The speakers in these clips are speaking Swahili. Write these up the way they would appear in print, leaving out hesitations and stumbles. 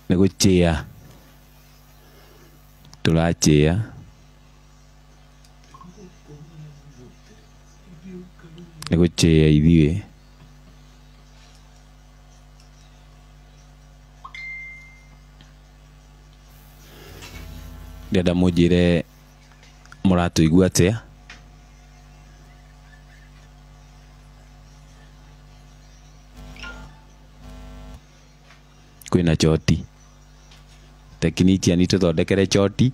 Negocia. Tulachia. Negocia ithuĩ. Ndenda mũnjĩre mũratũigua atĩa? Kwĩna choti. Technician nĩtũthondekere choti.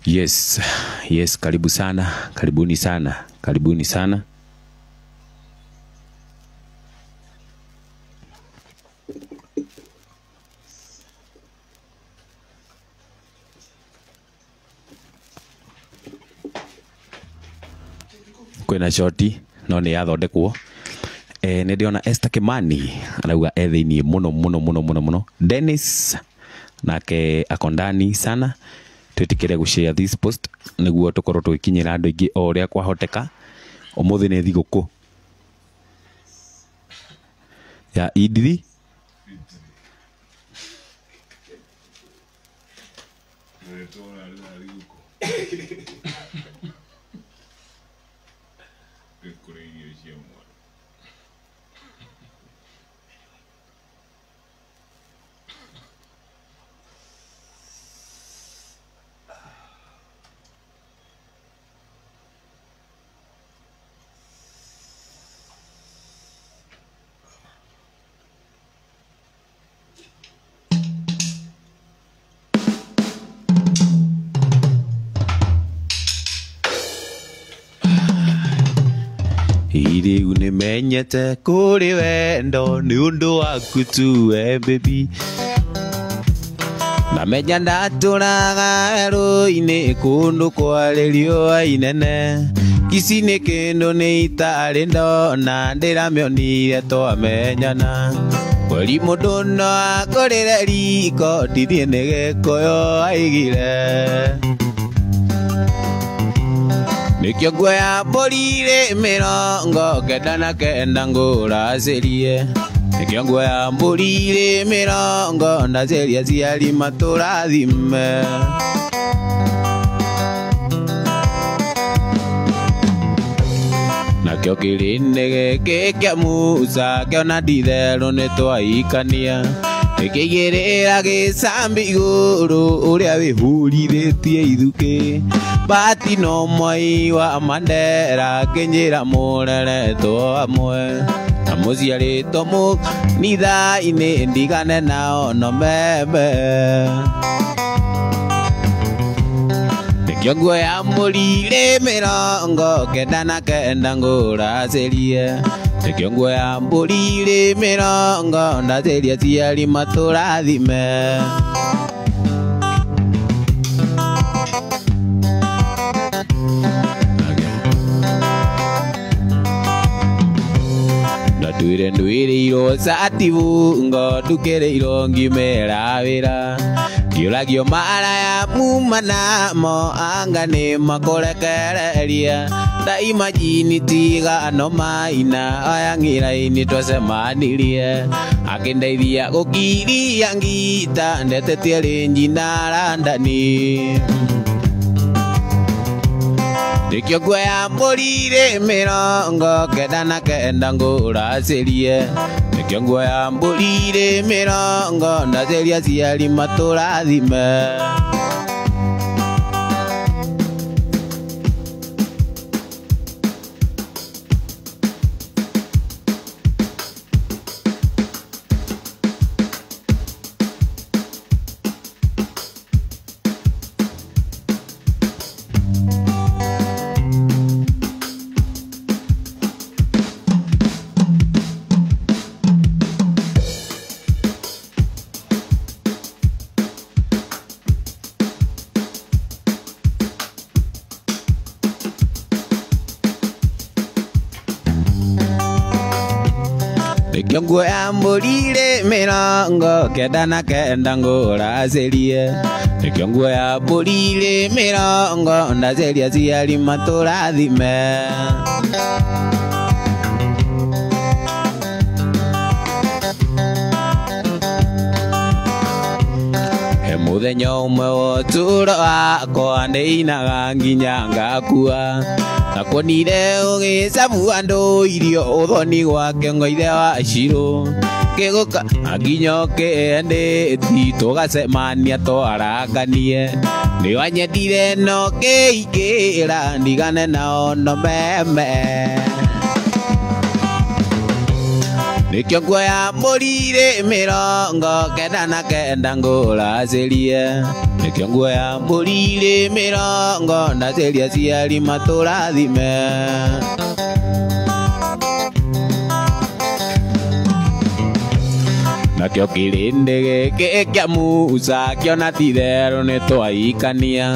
Yes, karibu sana, karibuni sana, karibuni sana. Kwĩna shoti no nĩ yathondekwo. Nĩ ndĩona Esther Kimani arauga thĩinĩ mũno. Dennis nake akondani sana. Twĩtĩkĩre gũshare this post nĩguo tũkorwo tũgĩkinyĩra andũ aingĩ o ũrĩa kwahoteka. Ũmũthĩ nĩ thigũkũ ya Idri. Rĩu nĩmenyete kũrĩ wendo nĩ ũndũ waku tu baby. Namenya ndatũraga werũ-inĩ kũndũ kwarĩ riũa inene. Ici nĩ kĩndũ nĩ itarĩ ndona ndĩramĩonire twamenyana. Kweri mũndũ no akũrĩre riko ndithiĩ nĩ gĩkũyũ aigire. Nikio nguoya mbũri 99 ngũracĩrie. Nikio nguoya mbũri 50 ndacĩria aciari matũrathime. Nakĩo kĩrĩndĩ gĩkĩ kĩa Musa kĩona nditherũ nĩ twaikania. Gĩkĩigĩrĩra gĩcambi igũrũ ũrĩa wĩhũrithĩtie ithuki. Bahati no mwai wa Mandela kĩnyĩra mũreretwo hamwe. Na mũciarĩtwo mũnitha-inĩ ndigane nao no meme. Nĩkĩo nguoya mbũri 99 ngũracĩrie. Nĩkĩo nguoya mbũri 50 ndacĩria aciari matũrathime. Nduĩrĩirwo satibu ndukĩrĩirwo ngimera wĩra. Kĩũragio maraya muma namo anga nĩ makũrekereria. Daima jini tigano maina aya ng'ĩra-inĩ twacemanirie. Akĩndeithia gũkiria ngita ndetetie rĩnji na Randani. Nikio nguoya mbũri 99 ngũracĩrie. Nikio nguoya mbũri 50 ndacĩria aciari matũrathime. Nikio nguoya mbũri 99 ngũracĩrie. nikio nguoya mbũri mĩrongo ndaceria aciari matũrathime. Mũthenya ũmwe wa ũtũũro wakwa ndĩinaga nginya ngakua, nakuonire ũgĩcabua andũ irio ũthoni gwake Ngoithe wa Shilo, kĩgũka nginya ũkĩendeti tũgacemania twaranganie, nĩwanyendire no ũkĩingĩra ndigane nao no meme. Nikio nguoya mbũri mĩrongo kenda na kenda ngũracĩrie, nikio nguoya mbũri mĩrongo ndaceria aciari matũrathime. Nakĩo kĩrĩndĩ gĩkĩ kĩa Musa kĩona ti therũ nĩtwaikania,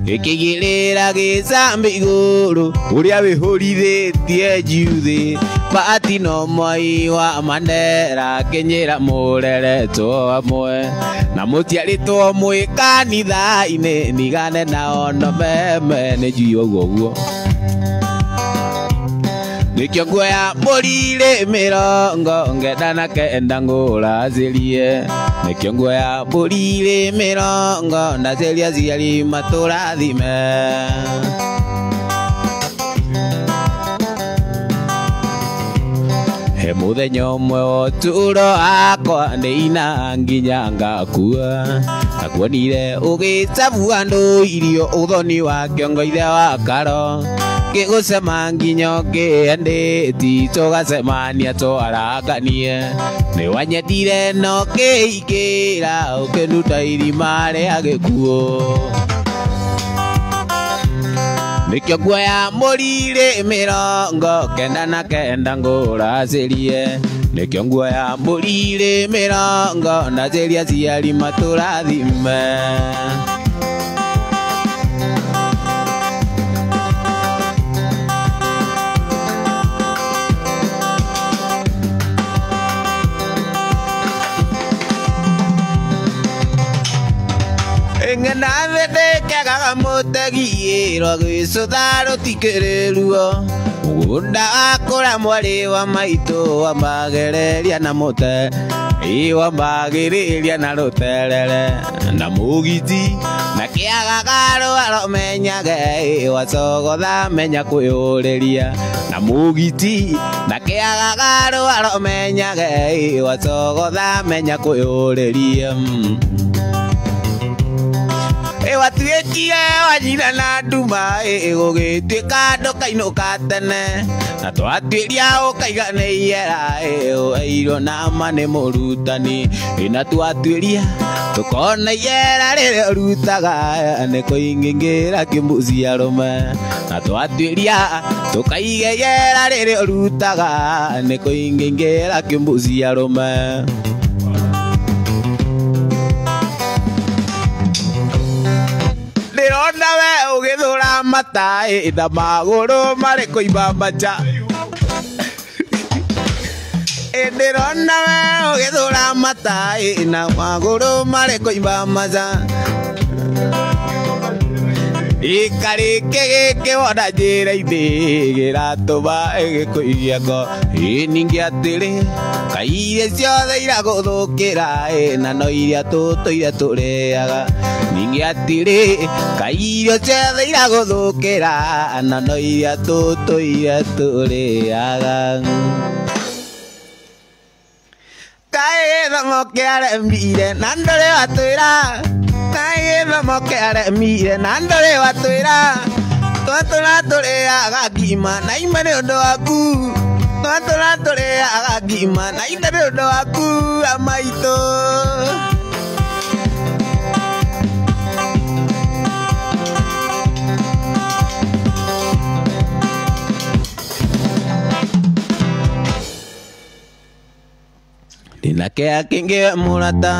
gĩkĩigĩrĩra gĩcambĩ igũrũ ũrĩa wĩhũrithĩtie njuthĩ, Bahati no Moi wa Mandela akĩnyĩra mũreretwo hamwe, na mũtiarĩtwo mwĩ kanitha-inĩ ndigane nao no meme. Nĩnjui ũguo. Nikio nguoya mbũri mĩrongo kenda na kenda ngũracĩrie, nikio nguoya mbũri mĩrongo ndaceria aciari matũrathime. He mũthenya ũmwe wa ũtũũro wakwa ndĩinaga nginya ngakua, nakuonire ũgĩcabua andũ irio ũthoni wakĩo Ngoithe wa Karo, kĩgũcema nginya ũkĩendeti tũgacemania twaranganie, nĩwanyendire no ũkĩingĩra ũkĩnduta irima rĩa gĩkuũ. Nikio nguoya mbũri mĩrongo kenda na kenda ngũracĩrie, nikio nguoya mbũri mĩrongo ndaceria aciari matũrathime. Ngena thĩndĩkĩaga mũtegi rwa gwĩcũtha rũtikĩrĩruo, mũgũnda wakũra mwarĩ wa maitũ wambagĩrĩria na mũte, wambagĩrĩria na rũterere na mũgiti, na kĩagaga rũaro menyage wacogotha menya kwĩyũrĩria, na mũgiti na kĩagaga rũaro menyage wacogotha menya kwĩyũrĩria. Watuĩkire wanyina na nduma gũgĩtuĩka ndũkainũka tene, na twatuĩria ũkaiganĩire ũheirwo na ma nĩ mũrutani, na twatuĩria tũkona iera rĩrĩa ũrutaga nĩ kũingĩngĩra kĩmũciarũme, na twatuĩria tũkaiga iera rĩrĩa ũrutaga nĩ kũingĩngĩra kĩmũciarũme. Ndĩrona we ũgĩthũra mata na magũrũ marĩ kũimba manja, ndĩrona we ũgĩthũra mata na magũrũ marĩ kũimba manja, ikarĩkĩ gĩkĩ wona njĩra-inĩ gĩratũma gĩkũiria ngo, ningĩ atĩrĩ kai iria ciothe iragũthũkĩra na no iria tũtũire tũrĩaga, ningĩ atĩrĩ kai irio ciothe iragũthũkĩra na no iria tũtũire tũrĩaga. Kaĩ gĩthomo kĩaremire na ndũrĩ watwĩra, kaĩ gĩthomo kĩaremire na ndũrĩ watwĩra, twatũra tũrĩaga ngima na ime nĩ ũndũ waku, twatũra tũrĩaga ngima na ime nĩ ũndũ waku amaitũ. Ndinakea kĩngĩ mũrata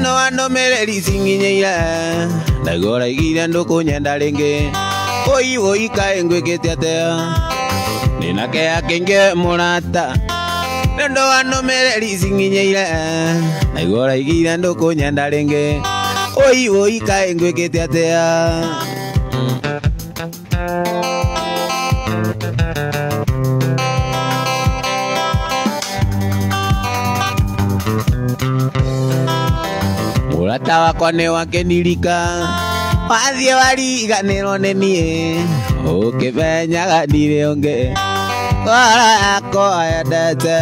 no andũmĩrĩri cinginyeire, ndaigua ũraigire ndũkũnyenda rĩngĩ, wũi kaĩ ngwĩkĩte atĩa. Ndinakea kĩngĩ mũrata no andũmĩrĩri cinginyeire, ndaigua ũraigire ndũkũnyenda rĩngĩ, oi kae ngwikite atia. Murata wakwa nĩ wakenirika wathiĩ wariganĩrwo nĩ niĩ ũkĩmenyaga ndirĩ ũngĩ ngoro yakwa yendete.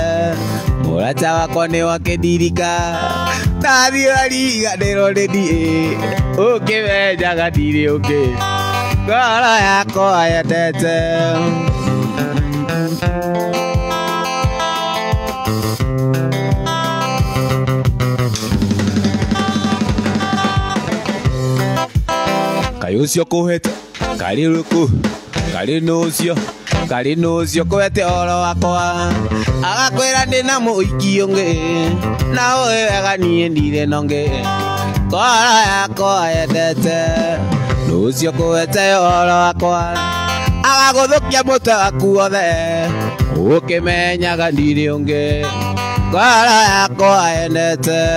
Murata wakwa nĩ wakenirika wathiĩ wariganĩrwo nĩ niĩ ũkĩmenyaga ndirĩ ũngĩ ngoro yakwa yendete. Ucio kuhete kari ruku kari nucio kuhete oro wakwa agakwira ndina muiki ungi na uwe wega nie ndire nonge ngoro yakwa yendete. Nucio kuhete oro wakwa agaguthukia mutwe waku wothe ukimenyaga ndire ungi ngoro yakwa yendete.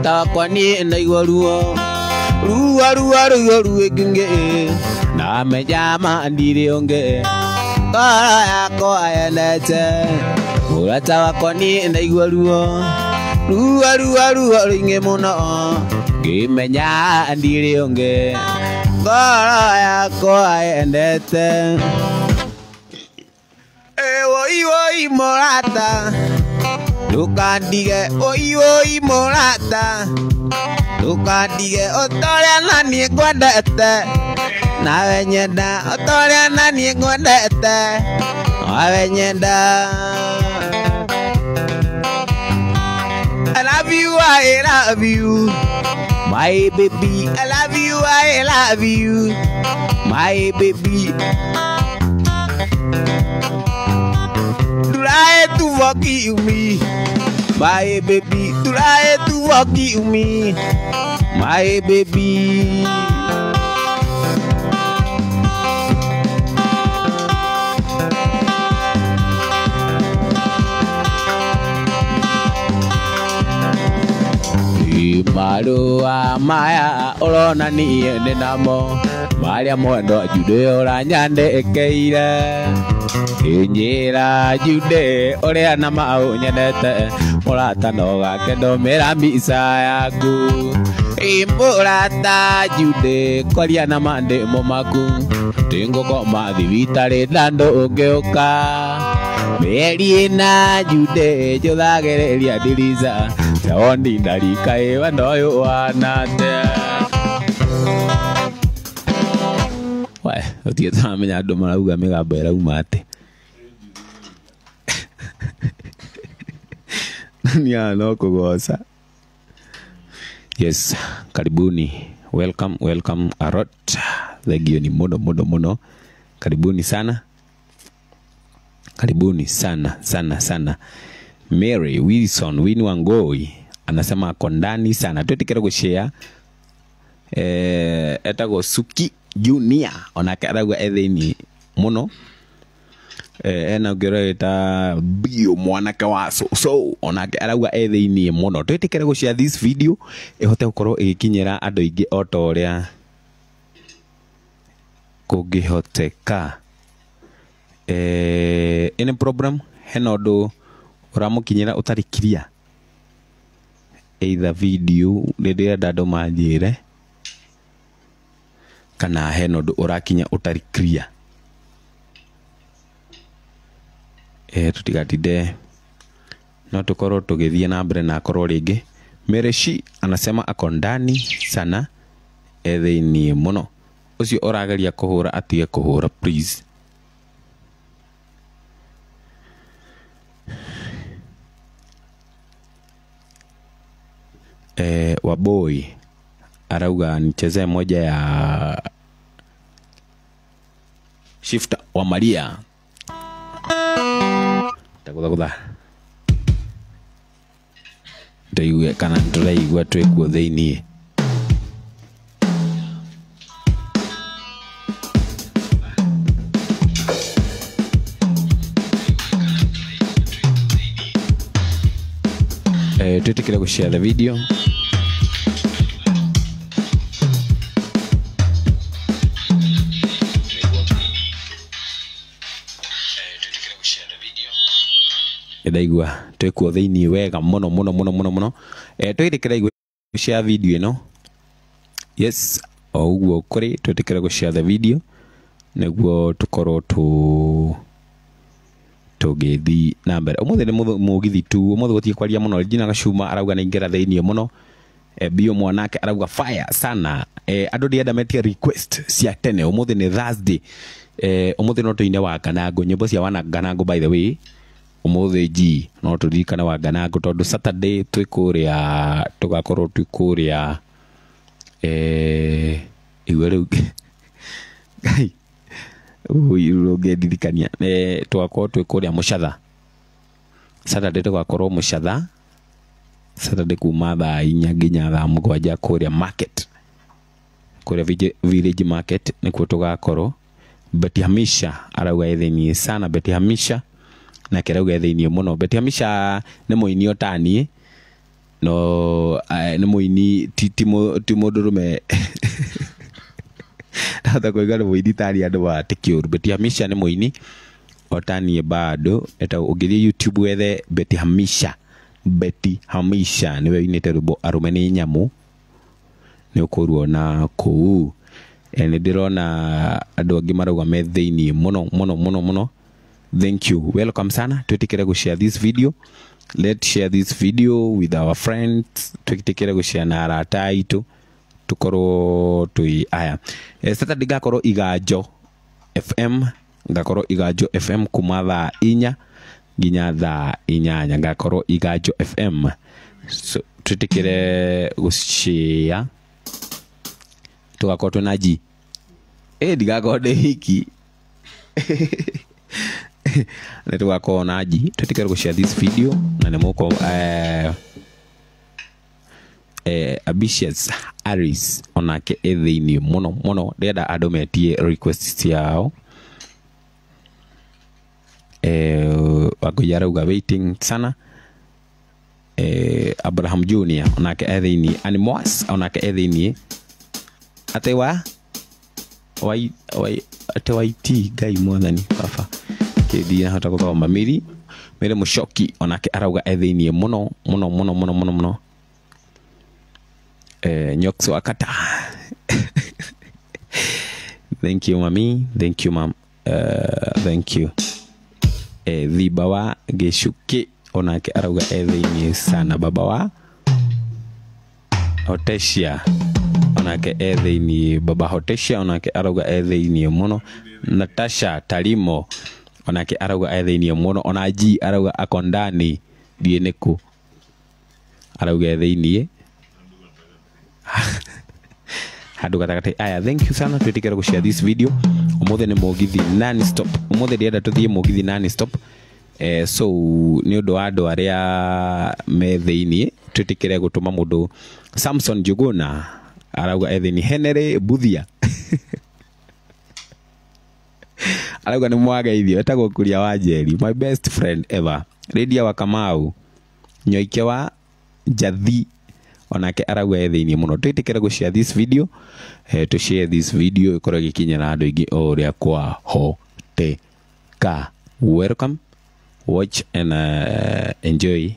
Takwa ni ndaigua ruo ruingi na mejama ndire onge ngoro yakwa yendete. Murata wakwa ni ndaigua ruo ruingi muno ngimenya ndire onge ngoro yakwa yendete. Oi murata ndukandige oi murata ndukandige otoria nanie ngwendete nawe nyenda otoria nanie ngwendete nawe nyenda. I love you my baby, I love you my baby. Try to forgive me my baby, try to forgive me my baby. Marua maya urona niĩ nĩ namo maria mwendo Jude ũranyandekeire njĩra Jude ũrĩa na mau nyendete mũrata no gake ndũmĩra mbica yaku mũrata Jude kwaria na mandĩ mũmaku tingũkoma thibitarĩ na ndũngĩũka mĩeri ĩna Jude njũthagĩrĩria ndirica Jaondi ndarika ewa ndoyo wanate. Wae, utieta amenya andu marauga migambo irauma ate. Nia no kugosa. Yes, karibuni. Welcome Arot. Thegio ni muno. Karibuni sana. Karibuni sana. Mary Wilson Wini Wangoi anasema ako ndani sana. Tutikere kushare etago Suki Junior onake aragwa ethini muno ena gereta bio mwanake wa so onake aragwa ethini muno. Tutikere kushare this video ehote gukorwo igikinyira andu ingi otoria kugihoteka. Ene program henodo uramukinyira utarikiria either video rĩrĩa andũ manjĩre kana heno ndũ ũrakinya utarikiria tutigatinde no tukorwo tugithie na mbere na korwo ringi. Mereshi anasema ako ndani sana ethini muno ucio ũrageria kuhura atige kuhura please. Waboi arauga nicheze moja ya Shifter wa Maria takutha ndaigue kana ndiraigua twikuo thiini tutikire ku share the video. Edaigua twekuo thiini wega muno twirikira igua share video ino. Yes, oguo kuri tutikira ku share the video neguo tukorwo tugithi na mbere. Umuthi ni mugithi tu, umuthi gutie kwaria muno. Regina Gachuma arauga ningira thiini muno. Bio mwanake arauga fire sana. Andu ndienda metie request cia tene. Umuthi ni Thursday. Umuthi no tuine wa Ganango, nyimbo cia wana Ganango by the way. Umuthi ji no turirikana wa Ganango tondu Saturday twikuria tugakorwo twikuria igwe riu gai ugedirikania twakorwo twikuria Muchatha. Saturday tugakorwo Muchatha. Saturday kuma thaa 4 nginya thaa 7 kuria market, kuria village market nikuo tugakorwo. Betty Hamisha arauga ethini sana. Betty Hamisha na kerauga ethini muno. Betty Hamisha ni muini otani no ni muini ti mundurume ndatha kuigana muini tani andu wa tikiuru. Betty Hamisha ni muini otani bado eta ugirie YouTube wethe Betty Hamisha. Betty Hamisha niwe inite rubo arume ni nyamu ni ukuruona kuu. Ni ndirona andu angi marauga me thiini muno. Thank you, welcome sana. Tutikire ku share this video. Let's share this video with our friends. Tutikire ku share na arata itu tukorwo tui aya. Saturday gakorwo Igajo FM, gakorwo Igajo FM kuma thaa 4 nginya thaa 8 gakorwo Igajo FM. So tutikire ku share tugakorwo tunaji ndigakorwo hiki na tugakorwo naji. Tutikire ku share this video na nemuko Ambitious Aris onake ethini muno ndenda andu metie request ciao. Wagoyarauga waiting sana. Abraham Junior onake ethini. Animos onake ethini. Atewa atewaiti gai mwathani baba kedi na hata kuthoma Miri Mushoki onake arauga ethini muno. Nyokso akata. Thank you mami, thank you mam, thank you. Thibawa Geshuke onake arauga ethini sana. Baba wa Hotesia onake ethini. Baba Hotesia onake arauga ethini muno. Natasha Talimo onake arauga ethini muno. Onaji arauga akondani dieneku arauga ethini hadu katakate aya. Thank you sana. Tutikira ku share this video. Umuthi ni mugithi non stop. Umuthi ndienda tuthie mugithi non stop. So ni undu wa andu aria me thiini tutikire gutuma mundu. Samson Juguna arauga ethini. Henry Buthia arauga ni mwagaithio etagwo Kuria wa Njeri, my best friend ever. Lydia wa Kamau Nyoike wa Jathi onake arauga ethini muno. Tutikire ku share this video. To share this video ikorwo gikinyira andu ingi oria kwa hoteka. Welcome, watch and enjoy.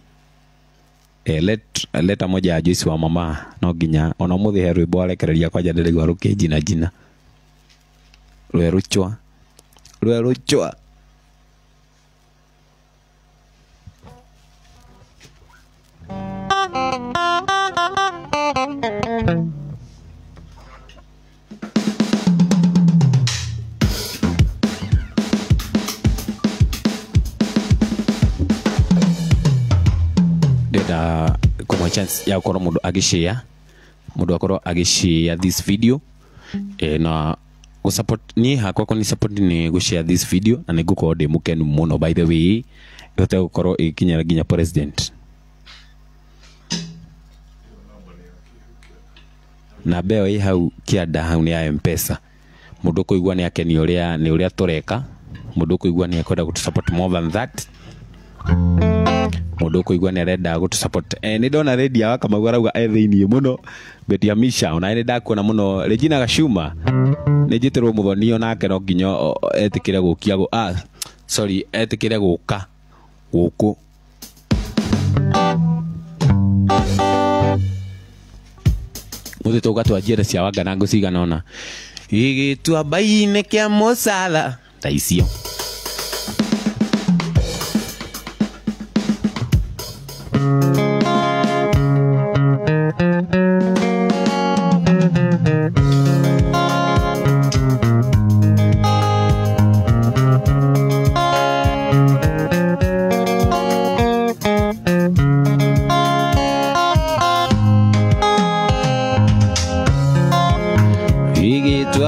Leta moja ya Joyce wa mama no ginya ona muthi he rwimbo arekereria kwa jandere gwa ruke jina rweruchwa deda kuma chance ya ukoro mundu akorwo agishare this video na support ni hakwa ko ni support ni go share this video na niguko de mukenu muno. By the way yote ukoro ikinyara ginya president na beo hii hau kiada hau ni ya M-Pesa. Mundu kuigwa ni yake ni uria tureka. Mundu kuigwa ni akwenda kutusupport more than that. mundu kuigua ni arenda gutu support ni ndona Lydia wa Kamau arauga thiini muno betia misha ona ni ndakuona muno Regina Gashuma ni jitirwo muthoni onake no nginya etikire gukia sorry etikire guka guku muthi tuga twanjire cia Wanga na cigana ona igitua baine kia musala ta icio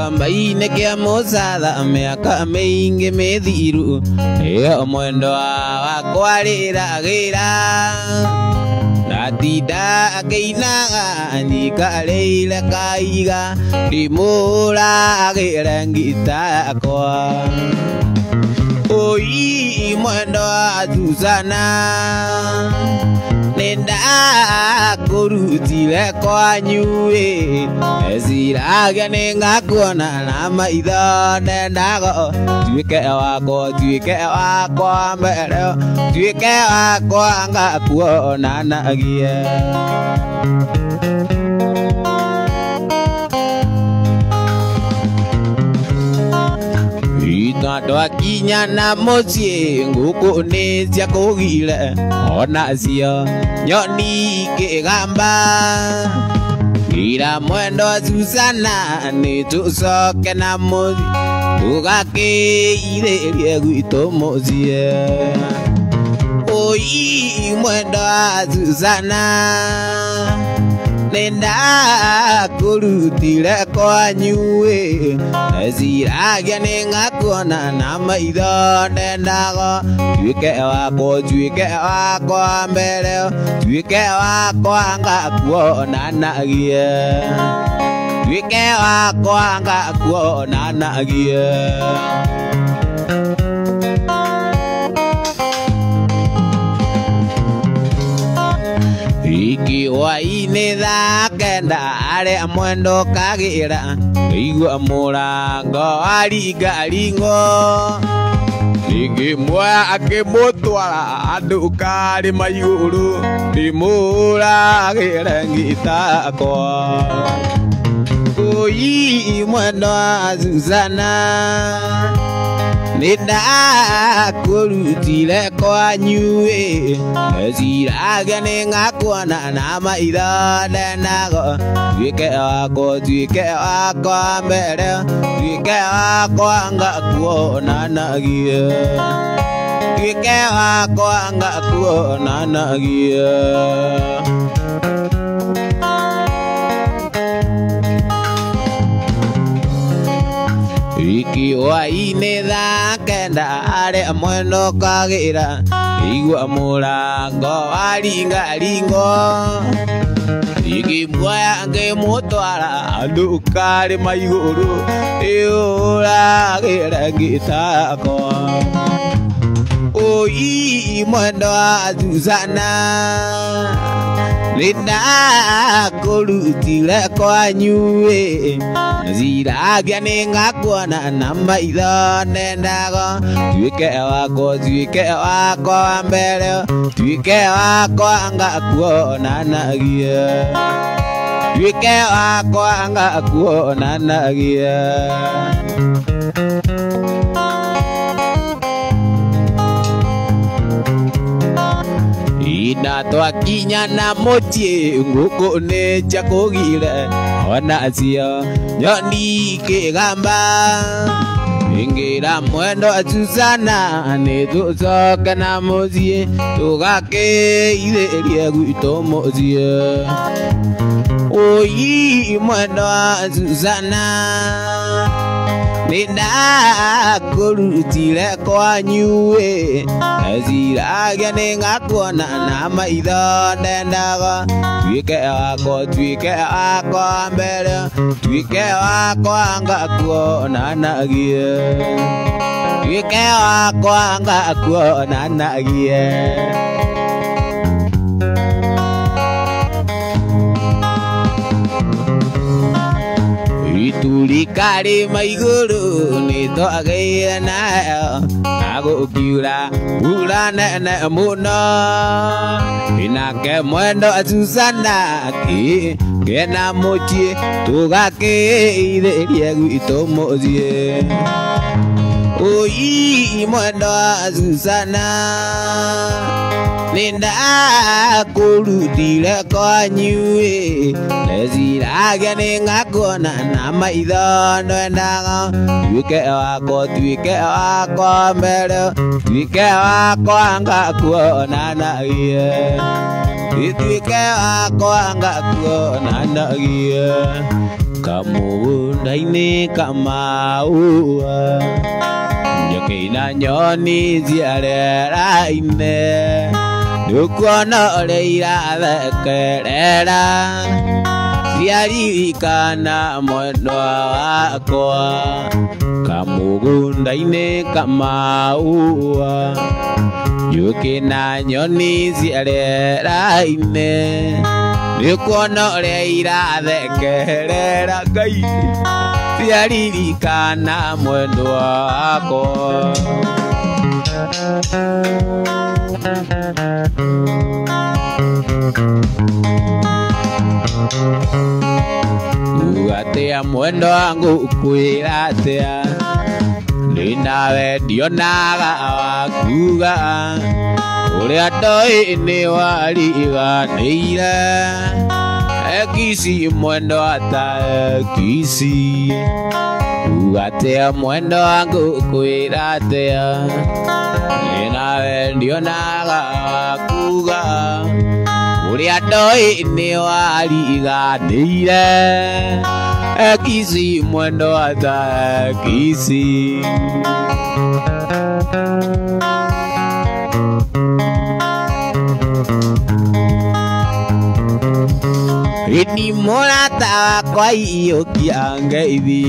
Mbaine kia musala miaka mingi mithiru iyo mwendo wakwa riragira natinda akinaga nikareire kaiga ndimuragire ngita yakwa oi mwendo wa Susana nenda kurutire kwanyu eziragia ningakuona na maitho nendago tuike wakwa mbere tuike wakwa ngakuona nagie twakinya na mucii nguku ni cia kugire ona cio nyoni ikigamba ira mwendo wa Susana ni tucoke na muthi tugakiithirie gwitu mucie oi mwendo wa Susana nenda kurutire kwanyu eziragia ningakuona na maitho nendago tuike wakwa mbere tuike wakwa ngakuona nagie tuike wakwa ngakuona nagie ikiwa-ini thaa kenda aria mwendo kagira igua murango aringaringo ngimwoya akimutwara andu kari maiguru ndimuragire ngita yakwa oi mwendo wa Susana nenda kurutire kwanyu eziragia ningakuona na maitho nendago tuike wakwa mbere tuike wakwa ngakuona nagie tuike wakwa ngakuona nagie ikiwa-ini thaa kenda aria mwendo kagira igua murango aringaringo ngimwoya ngimutwara andu kari maiguru ndimuragire ngita yakwa oi mwendo wa Susana nenda kurutire kwanyu eziragia ningakuona na maitho nendago tuike wakwa mbere tuike wakwa ngakuona nagie tuike wakwa ngakuona nagie ina twakinya na mucii nguku ni cia kugire ona cio nyoni ikigamba ingira mwendo wa Susana ni tucoke na mucii tugakiithirie gwitu mucie oi mwendo wa Susana nenda kurutire kwanyu eziragia ningakuona na maitho nendago tuike wakwa mbere tuike wakwa ngakuona nagie tuike wakwa ngakuona nagie Tulikari maiguru ni twagĩire nayo na gũkiura mbura nene mũno inake mwendo Susana kĩgena mũciĩ tũgakĩithĩrie gwitũ mũciĩ oi mwendo Susana nĩndakũrutire kwanyu ndeciragia nĩngakuona na maitho nwendaga tuĩke wakwa mbere tuĩke wakwa ngakuonanagie tuĩke wakwa ngakuonanagie kamũgũnda-inĩ kamaua njũkĩ na nyoni ciarera-inĩ nĩũkuona ũrĩa irathekerera ciaririkana mwendwa wakwa kamũgũnda-inĩ kamaua njũkĩ na nyoni ciarera-inĩ nĩũkuona ũrĩa irathekerera Ngai ciaririkana mwendwa wakwa Ugatea mwendo wangu kwĩra atia ndĩnawe ndionaga wakuga ũrĩa ndoĩ nĩ wariganĩire ekisi mwendo ata ekisi Ugatea mwendo wangu kwĩra atia ndĩnawe ndionaga wakuga ũrĩa ndoĩ nĩ wariganĩire ekisi mwendo ata ekisi Ini mũrata wakwa iyũkia ngeithi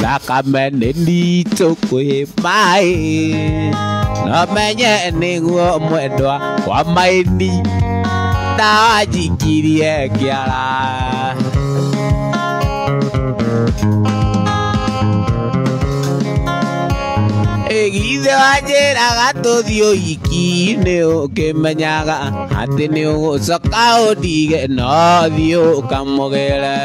thakame nĩ nditũ kwĩ maĩ no menye nĩguo mwendwa wa maini ndawa njikirie kĩara githe wanjĩraga tũthiĩ ũhiki-inĩ ũkĩmenyaga atĩ nĩ ũgũcoka ũndige no thiĩ ũkamũgĩre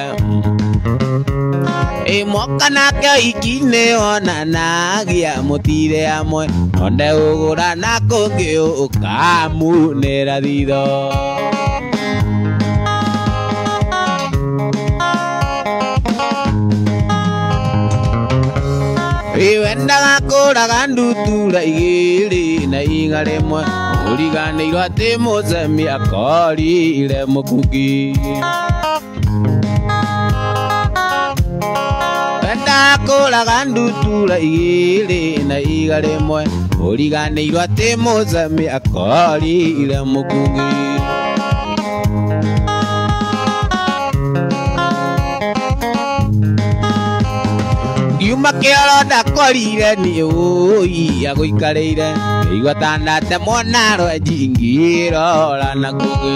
ĩmoka nake ũhiki-inĩ wonanagia mũtire amwe onde ũgũra na kũngĩ ũkamunĩra thitho wendaga kũraga ndutura igĩrĩ na iga rĩmwe ũriganĩirwo atĩ mũcemi akorire mũkuki wendaga kũraga ndutura igĩrĩ na iga rĩmwe ũriganĩirwo atĩ mũcemi akorire mũkuki Yuma kĩoro ndakorire nĩ ũia gũikarĩire ngĩigua ta ndate mwana rwenji ngĩrora na ngũgĩ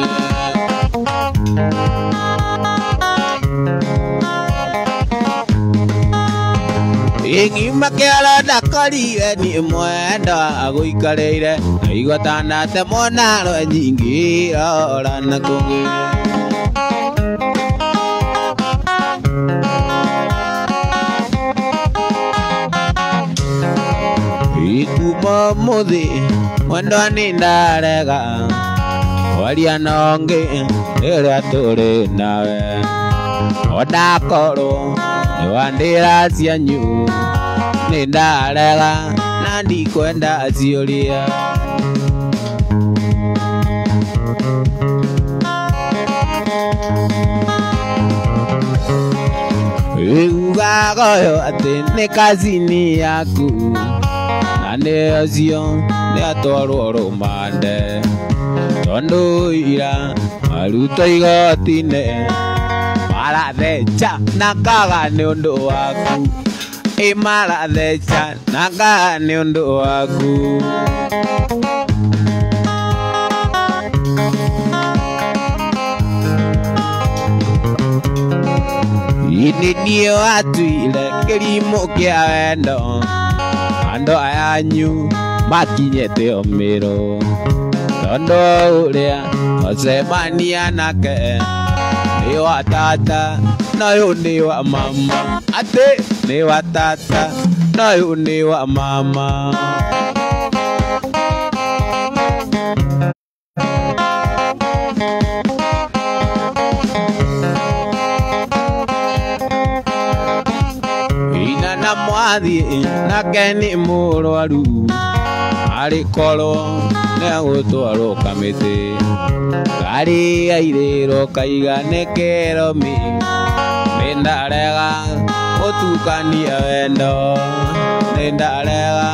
Yuma kĩoro ndakorire nĩ mwenda gũikarĩire ngĩigua ta ndate mwana rwenji ngĩrora na ngũgĩ Kuma mũthĩ mwendwa nĩ ndarega kwaria na ũngĩ rĩrĩa tũrĩ nawe ondakorwo nĩ wandĩra cianyu nĩ ndarega na ndikwenda ciũria ugaga ũyũ atĩ nĩ kazini yaku nĩ ũcio nĩ atwarwo rũmande tondũ ira maruta igoti-inĩ maratheca na ngaga nĩ ũndũ waku maratheca na ngaga nĩ ũndũ waku ini niyo atuire kirimo kia wendo ando ayanyu makinyete omiro tondo uria osemania nake ni wa tata nayo ni wa mama ate ni wa tata nayo ni wa mama ina na mwathi nake ni murwaru arikoro ne gutwaro kamiti gari airiro kaigane keromi nindarega utukania wendo nindarega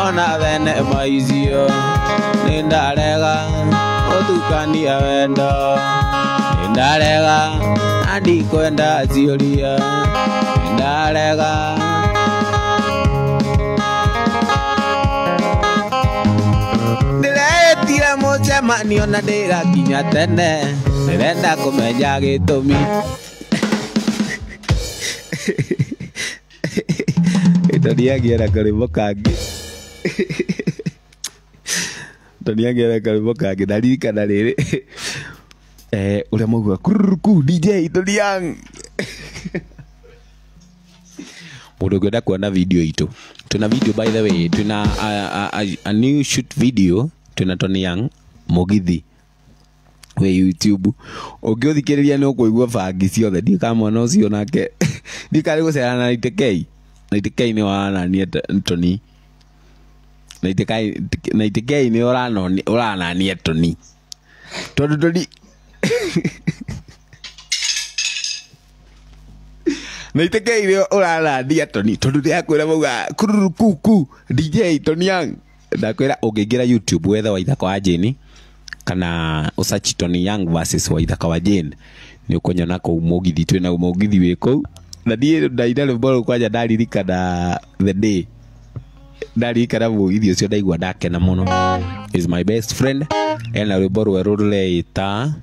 ona thene maizio nindarega utukania wendo nindarega andi kwenda zioria nindarega ndiretire mucemanio na ndirakinya tene ndirenda kumenya gitumi Toniagiera karimbo kangi Toniagiera karimbo kangi ndarikana riri uria mauga kururuku DJ Toniang mundu ngenda kuona video itu tuna video by the way tuna a new shoot video tuna Toniang Mugithi we YouTube ungithikiriria ni ukuigua bangi ciothe ndikamona ucio nake ndikari gucera na Naitekei ni wanania Toni Naitekei ni uranania Toni tondu Toni Naitekei ni uranania Toni tondu ndiakwira mauga kururukuku DJ Toniang ndakwira ungingira YouTube wethe Waithaka wa Jane kana usachi Toniang versus Waithaka wa Jane ni ukunyona ko Mugithi twina Mugithi wi kou na die ndaina rwimbo kwanja ndaririkana the day ndaririkana Mugithi ucio ndaigua ndakena muno is my best friend ena rwimbo rweru rureita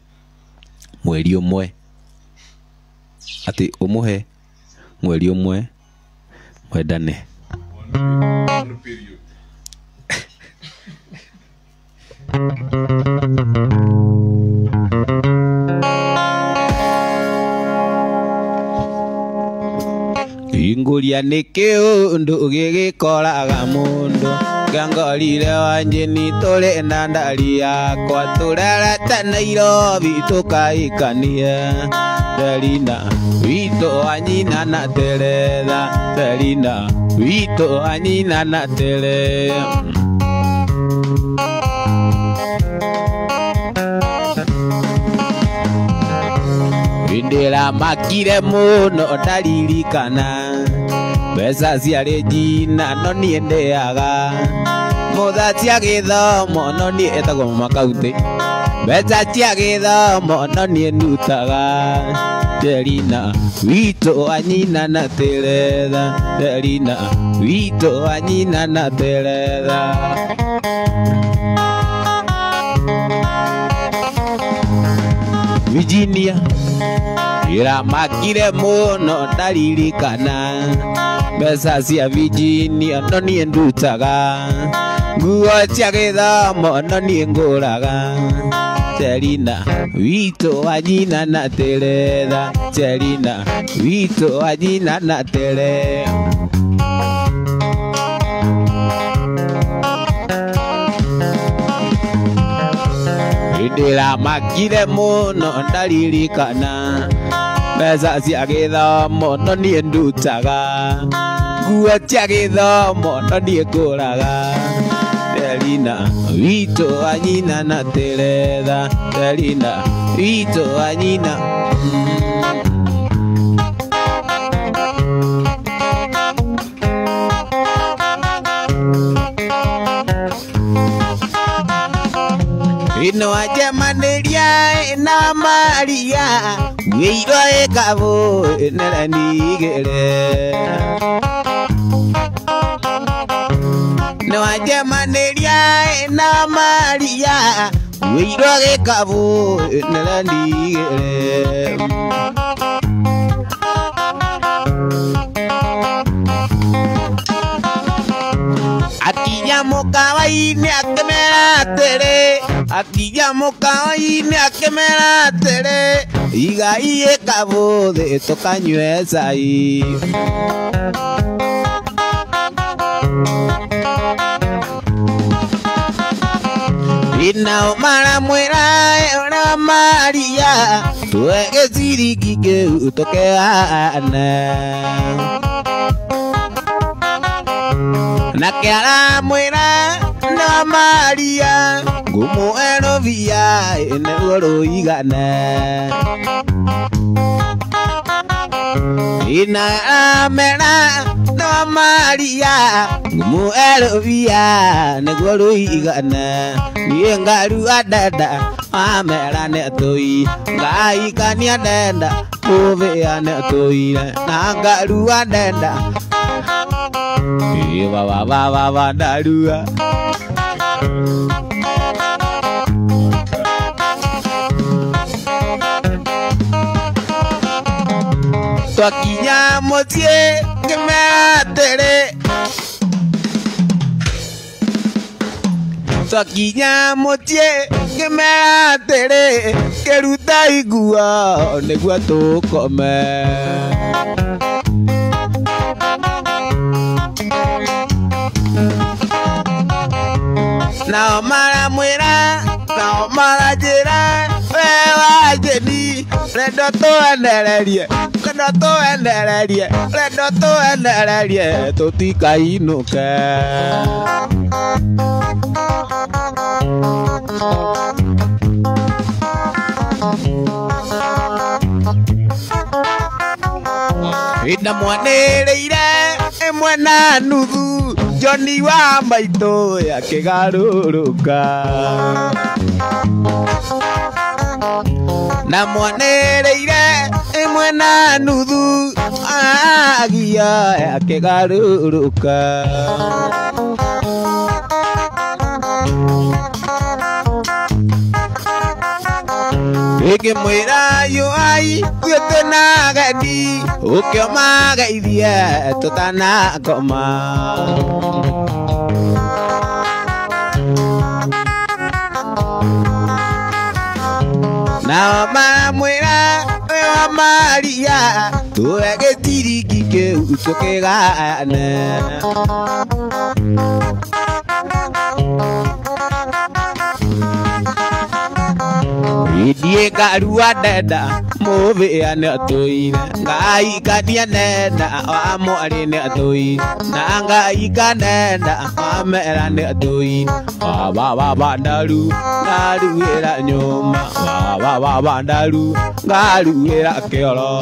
mweri umwe ati umuhe mweri umwe mwendane Inguria nikiundu gigikoraga mundu ngangorire wanjini tuli na ndari yakwa turerete Nairobi tukaikanie Selina wito anyina na Teretha Selina wito anyina na Teretha Indira makire muno ndaririkana Pesa ciarĩ njina no niĩ ndĩaga Mũtha cia gĩthomo no niĩ etagwo Makauti Mbeca cia gĩthomo no niĩ ndutaga Selina witũ anyina na Teretha Selina witũ anyina na Teretha Virginia iramakire muno ndaririkana Mbeca cia Virginia no niĩ ndutaga Nguo cia gĩthomo no niĩ ngũraga Selina witũ anyina na Teretha Selina witũ anyina na Teretha Ndiramakire muno ndaririkana Mbeca cia gĩthomo no niĩ ndutaga Nguo cia gĩthomo no niĩ ngũraga Selina witũ anyina na Teretha Selina witũ anyina Ino ajemaniria na Maria Wiro ekabo nera nigere No ajemaniria na Maria Wiro ekabo nera nigere akija mukawa-ini akimera atere, akija mukawa-ini akimera atere, igai ikabuthi tukanyue cai. Inao maramwira ora Maria tuege ciringi kiu tukeana nake aramwira na Maria ngumuerovia nĩguo rũigane. Ina amera na Maria ngumuerovia nĩguo rũigane. Niĩ ngarua ndenda amera nĩ tũi ngaikania ndenda mũthĩa nĩ tũire na ngarua ndenda baba ndarua. Twakinya mũciĩ ngĩmera atĩrĩ, twakinya mũciĩ ngĩmera atĩrĩ, kĩruta iguo nĩguo tũkome. Nao maramwĩra nao maranjĩra we wanjĩni rendo tũendererie, rendo tũendererie, rendo tũendererie tũtikainũke. Ndamwanĩrĩire ĩmwe na nuthu Johnny wa maitũ akĩgarũrũka. Ndamwanĩrĩire ĩmwe na nuthu agia akĩgarũrũka. Ngĩmwĩra yũai thiĩte na ageni ũkĩoma geithie tũtanakoma. Nao maramwĩra we wa Maria tũhe gĩciringi kĩu tũkĩgane. Ndiĩ ngarua ndenda mũthĩa nĩ tũire ngaikania ndenda wa mwarĩ nĩ tũire na ngaikania wa mera nĩ tũire. Baba ndaru ngaruĩra nyũmba, baba ndaru ngaruĩra kĩoro.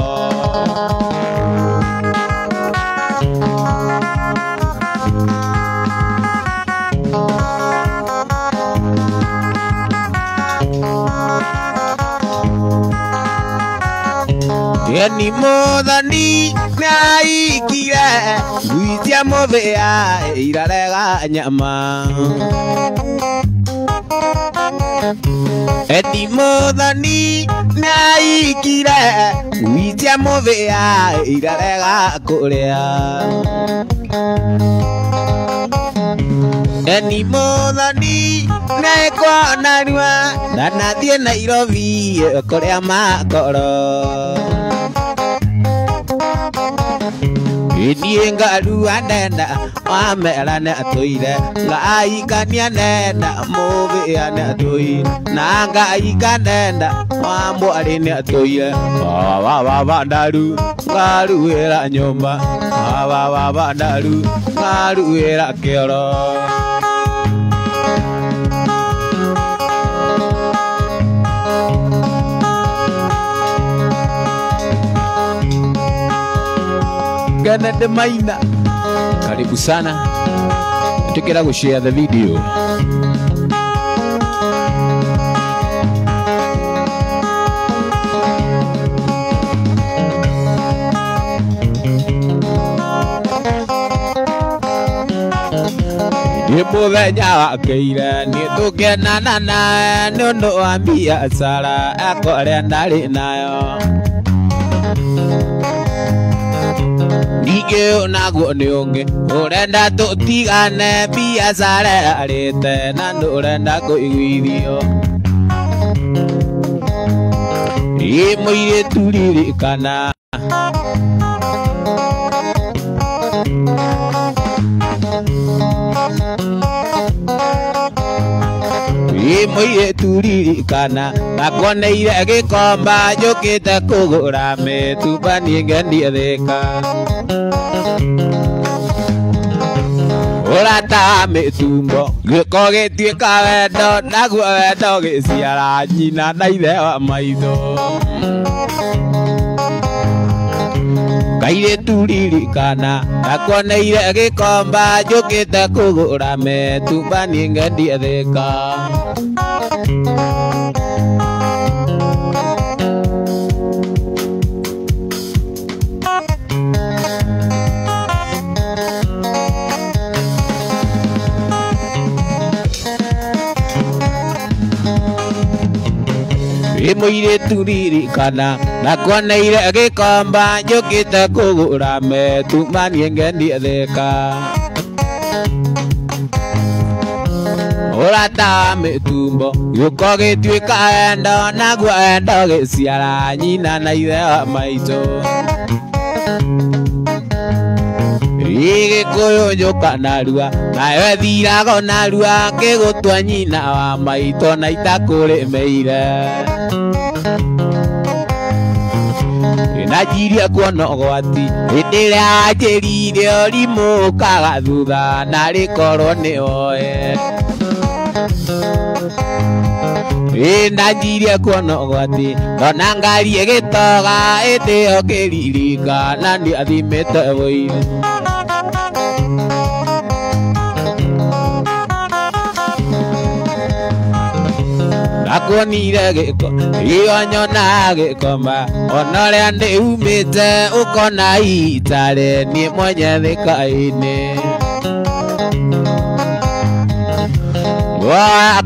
Ni mũthoni nĩaikire ngui cia mũthĩa irarega nyama. Ni mũthoni nĩaikire ngui cia mũthĩa irarega kũrĩa. Ni mũthoni nĩkwanarua ndanathiĩ Nairobi kũrĩa makoro. Ndiĩ ngarua ndenda wa mera nĩ tũire ngaikania ndenda mũthĩa nĩ tũire na ngaika ndenda wa mwarĩ nĩ tũire. Baba ndaru ngaruĩra nyũmba, baba ndaru ngaruĩra kĩoro. Kennedy Maina, karibu sana, tukira kushare the video. Mũthenya wakĩire nĩ tũkenana nawe nĩ ũndũ wa biacara yakwa ĩrĩa ndarĩ nayo. ningĩ naguo nĩ ũngĩ ũrenda tũtigane biacara arĩte na ndũrenda kũiguithio mũirĩtu ririkana mũirĩtu ririkana nakuoneire gĩkomba njũkĩte kũgũra mĩtumba niĩ ngendie thĩka ũrata mĩtumbo gĩko gĩtuĩka wendo naguo wendo gĩciara nyina na ithe wa maitho kairĩtu ririkana nakuoneire gĩkomba njũkĩte kũgũra mĩtumba niĩ ngendie thĩka mũirĩtu ririkana nakuoneire gĩkomba njũkĩte kũgũra mĩtumba niĩ ngendie thĩka ũrata mĩtumbo gĩko gĩtuĩka wendo naguo wendo gĩciara nyina na ithe wa maitũ Gĩkũyũ njũka narua nawe thirago narua ngĩgũtua nyina wa maitũ na itakũrĩmĩire najirie kuona ũgwati hĩndĩ ĩrĩa wanjĩrire ũrimũ ũkaga thutha na rĩkorwo nĩ oe najirie kuona ũgwati ndona ngari ĩgĩtoga hĩndĩ ĩyo ngĩririkana nĩathimĩte wũiru nakuonire gĩko ĩyo nyona gĩkomba ona ũrĩa nĩumĩte ũkona itarĩ niĩ mwenye thĩka-inĩ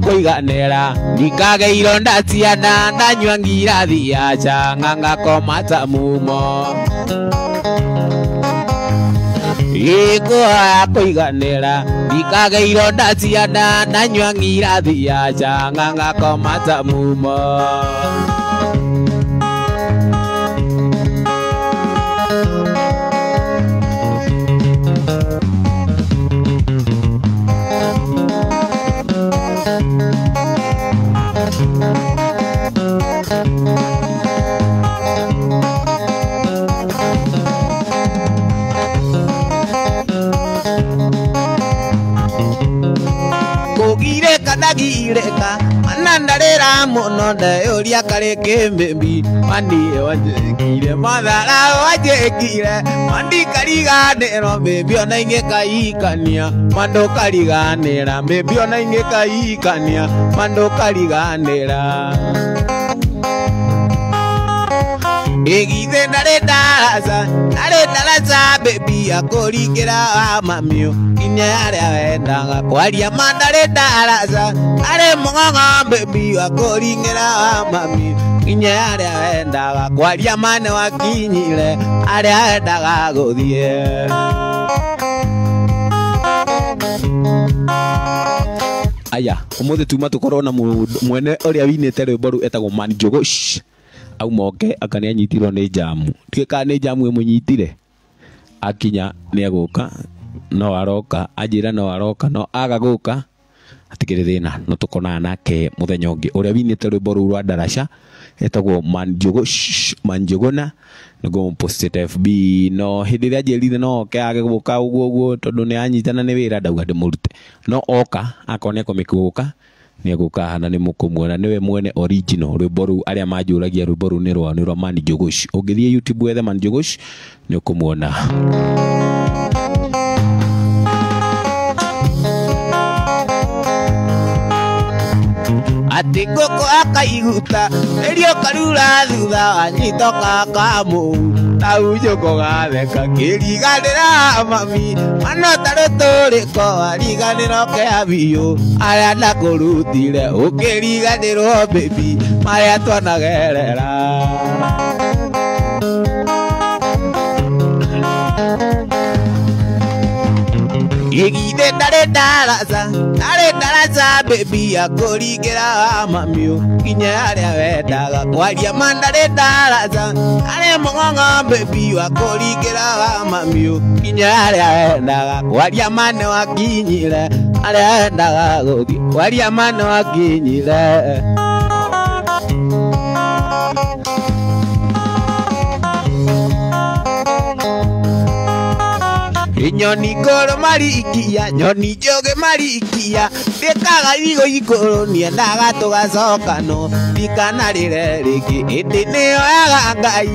kũiganĩra ndikageirwo nda ciana ndanyua ngirathi ya changa ngakoma ta mumo Ikuhoya kũiganĩra ndikageirwo nda ciana ndanyua ngirathi ya changa ngakoma ta mumo Gireka manandarera muno ndeyũria karĩkĩ mbĩmbi mani wanjĩkire mathara wanjĩkire mandi kariganĩrwo mbĩmbi ona ingĩkaikania mandũ kariganĩra mbĩmbi ona ingĩkaikania mandũ kariganĩra Githe ndarĩ ndaraca baby akũringĩra wa mamiũ nginya harĩa wendaga kwaria ma ndarĩ ndaraca arĩ mũng'ong'o baby akũringĩra wa mamiũ nginya harĩa wendaga kwaria ma nĩ wakinyire harĩa wendaga gũthiĩ Aya ũmũthĩ tuma tũkorwo na mwene ũrĩa winĩte rwĩmbo rũu etagwo Man Njogosh aumoke akani anyitirwo nĩ jamu twĩka nĩ jamu ĩmũnyitire akinya nĩ agũka no aroka anjĩra no aroka no aga gũka atikĩrĩ thĩna no tũkonaga nake mũthenya ũngĩ ũrĩa winĩte rwĩmbo rũu rwa ndaraca etagwo Man Njogosh Man Njogona nĩguo postete FB no hĩndĩ ĩrĩa anjĩrire no oke age gũka ũguo tondũ nĩ anyitana nĩ wĩra ndauga ndĩmũrute no oka akone kũmĩkũgũka nĩ agũka hana nĩ mũkũmuona nĩwe mwene original rwĩmbo rũu arĩa manjũragia rwĩmbo rũu nĩ rwa Man Njogosh ũngĩthiĩ YouTube wethe Man Njogosh nĩ ũkũmuona ati ngũkũ akaiguta rĩrĩa karura thutha wanyitoka kamu tau njũkũ gatheka kĩriganĩra mami manota rũtũrĩko wariganĩro kĩa biũ arĩa nakũrutire ũkĩriganĩrwo baby marĩa twanagerera Igithe ndare ndaraca baby akũringĩra mamiũ nginya harĩa wendaga kwaria ma ndare ndaraca harĩ mũng'ong'o baby akũringĩra mamiũ nginya harĩa wendaga kwaria ma nĩ wakinyire harĩa wendaga gũthiĩ kwaria ma nĩ wakinyire. Nyoni ngũrũ marikia nyoni njũgĩ marikia ndĩkaga igũ igũrũ niendaga tũgacokano ndikanarĩre rĩngĩ ĩndĩ nĩyoyaga Ngai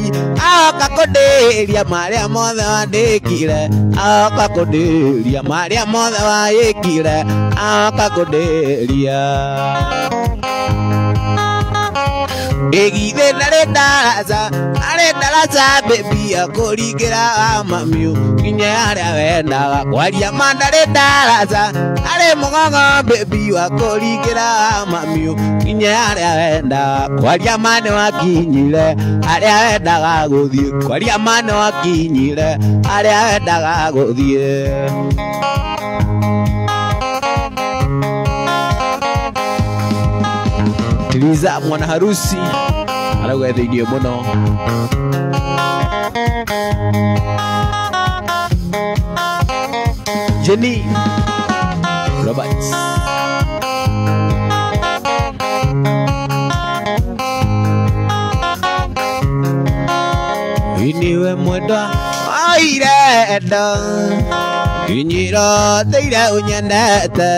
agoka kũndĩria marĩa mothe wandĩkire agoka kũndĩria marĩa mothe wayĩkire agoka kũndĩria. Igithe ndare ndaraca baby akũringĩra mamiũ nginya harĩa wendaga kwaria ma ndare ndaraca harĩ mũng'ong'o baby akũringĩra mamiũ nginya harĩa wendaga kwaria ma nĩ wakinyire harĩa wendaga gũthiĩ kwaria ma nĩ wakinyire harĩa wendaga gũthiĩ. Tiliza mwana harusi arauga thĩinĩ mũno. Jenny Roberts iniwe mwendwa wairenda inyiroteire ũnyendete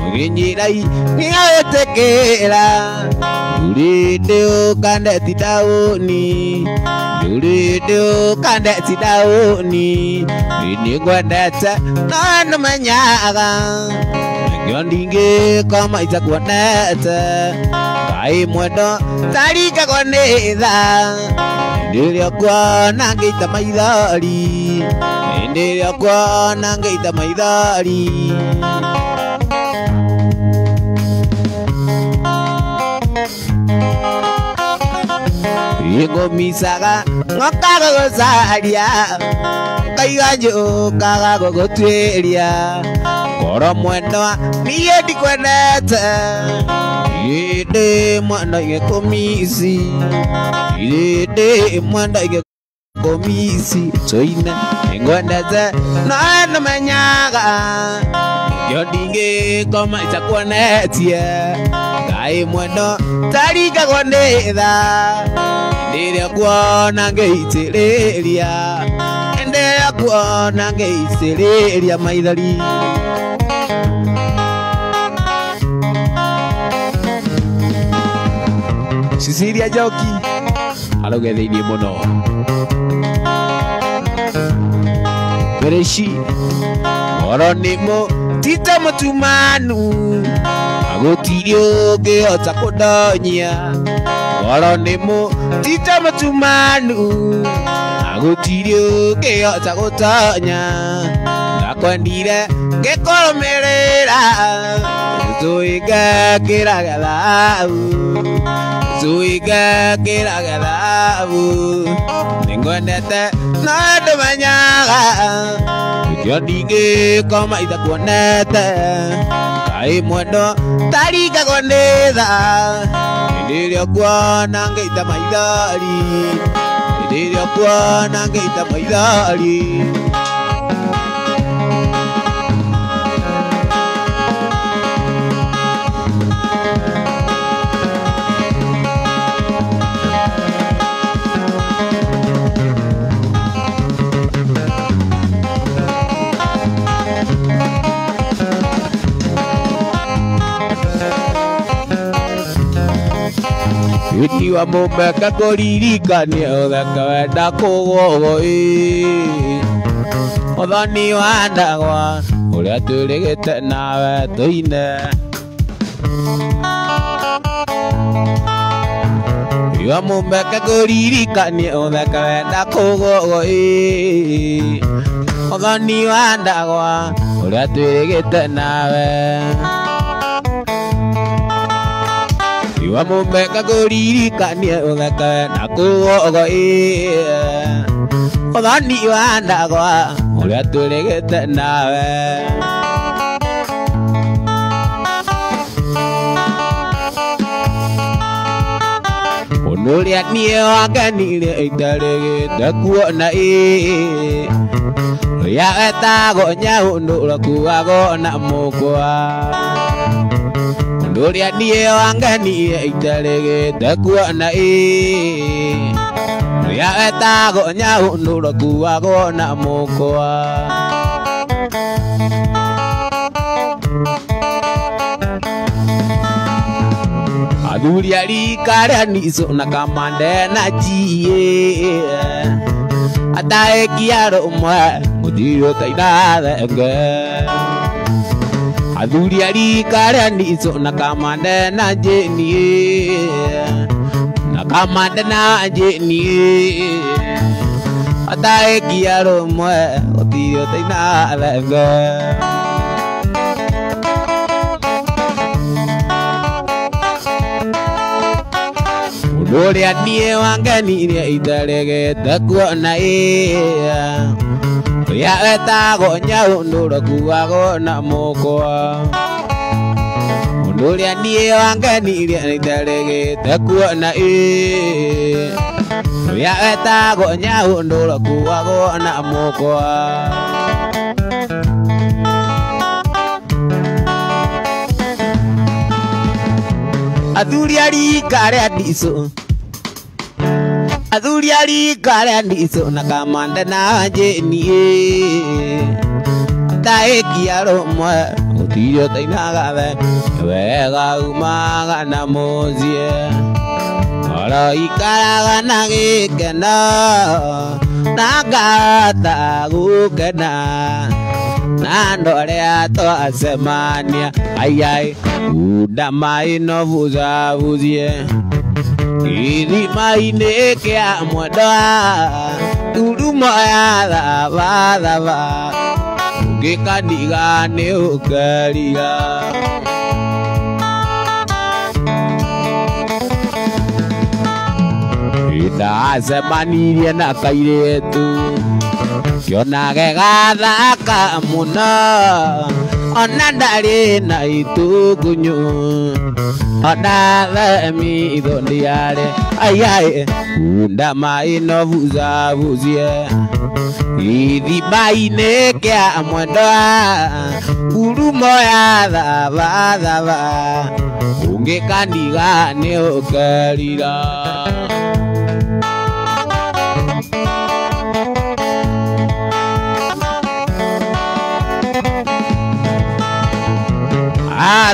Ngirai ngiatekera Duride ukandeti dauni Duride ukandeti dauni Ini gwendete Nanu menyaga Ngondinge kama itakwendete Kai mwendo Tarika kwanetha Ndiria kwa nangeita maithari Ndiria kwa nangeita maithari Ingo misaga ngokaga gozaria kaiganyo kaga gogotweria koro mwendo niye ndikwendete inde mwendo igekomisi inde mwendo igekomisi toine ingwendete no menyaga yondinge koma itakuonetie kai mwendo tarika kwanetha Ndiria kuona ngeitĩrĩria Ndiria kuona ngeitĩrĩria maithari Cecilia Njoki arauga thĩinĩ mũno Bereshi ngoro nĩ mũtite mũtumanu agũtirĩ ũngĩhota kũndonyia Ngoro nĩ mũtite mũtumanu agũtirĩ ũngĩhota gũtonya ndakwendire ngĩkũrũmĩrĩra tũingĩkĩra gathabu tũingĩkĩra gathabu nĩngwendete no ndũmenyaga nĩkĩo ndingĩkoma itakuonete kai mwendo tarigagwo nĩ tha hĩndĩ ĩrĩa kuona ngĩita maithori hĩndĩ ĩrĩa kuona ngĩita maithori Ikiwa mũmbeka kũririkania ũthaka wenda kũgũgũ ũthoni wa ndagwa ũrĩa twĩrĩgĩte nawe tũine Ikiwa mũmbeka kũririkania ũthaka wenda kũgũgũ ũthoni wa ndagwa ũrĩa twĩrĩgĩte nawe Iwa mũmbeka kũririkania ũthaka na kũgũgũ ũthoni wa ndagwa uria twirigite nawe unuria nie wangenire itarigite kuona ya etago nyaundu kuago na mukwa unuria nie wangenire itarigite kuona ya etago nyaundu kuago na mukwa athuri arika ria nico na kamande na jie ataekia rumwe muthiro taina thenge athuri arika ria nico na kamande na jeni na kamande na jeni ataekia rumwe muthiro taina thenge uria nie wangenire itarigite kuona ya etago nyaundu kuago na mukwa uria nie wangenire itarigite kuona ya etago nyaundu kuago na mukwa athuri arika ria nico athuri arika ria nico na kamande na jeni taekia rumwe utirio tainaga wega umaga na muzie oro ikaraga na gikeno na ngata gukena na ndorea twacemania aiai udamai no vuzavuzie ithima-inĩ kĩa mwendwa turumo ya thava ũngĩkaniga nĩ ũkeriga ndacemanirie na kairĩtu kĩonage gathaka mũno ona ndarĩ na itugunyu ona themitho ndiarĩ aiai ndamai no vuzavuzie ithima-inĩ kĩa mwendwa ngurumo ya thava ũngĩkaniga nĩ ũkerira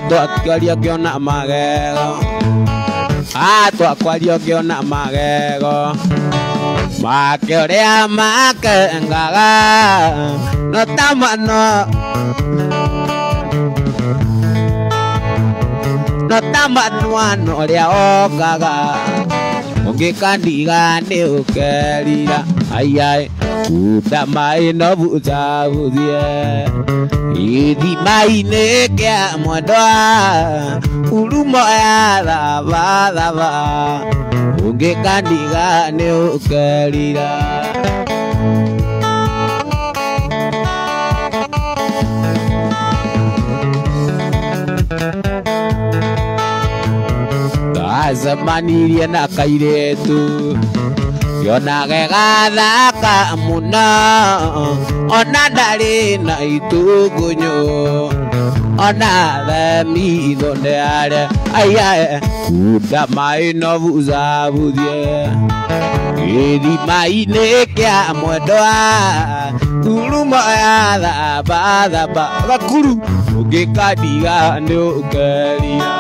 twakwaria kiona magego twakwaria kiona magego make uria makengaga no tamano no tamano uria okaga ũngĩkandiga nĩ ũkerira aiai ndamai no vuzavuzie ithima-inĩ kĩa mwendwa ngurumo ya thava ũngĩkandiga nĩ ũkerira twacemanirie na kairĩtu kĩonage gathaka mũno ona ndarĩ na itugunyu ona themitho ndĩarĩ aiai ndamai no vuzavuzie gĩthima-inĩ kĩa mwendwa ngurumo ya thava gakuru ũngĩkandiga nĩ ũkerira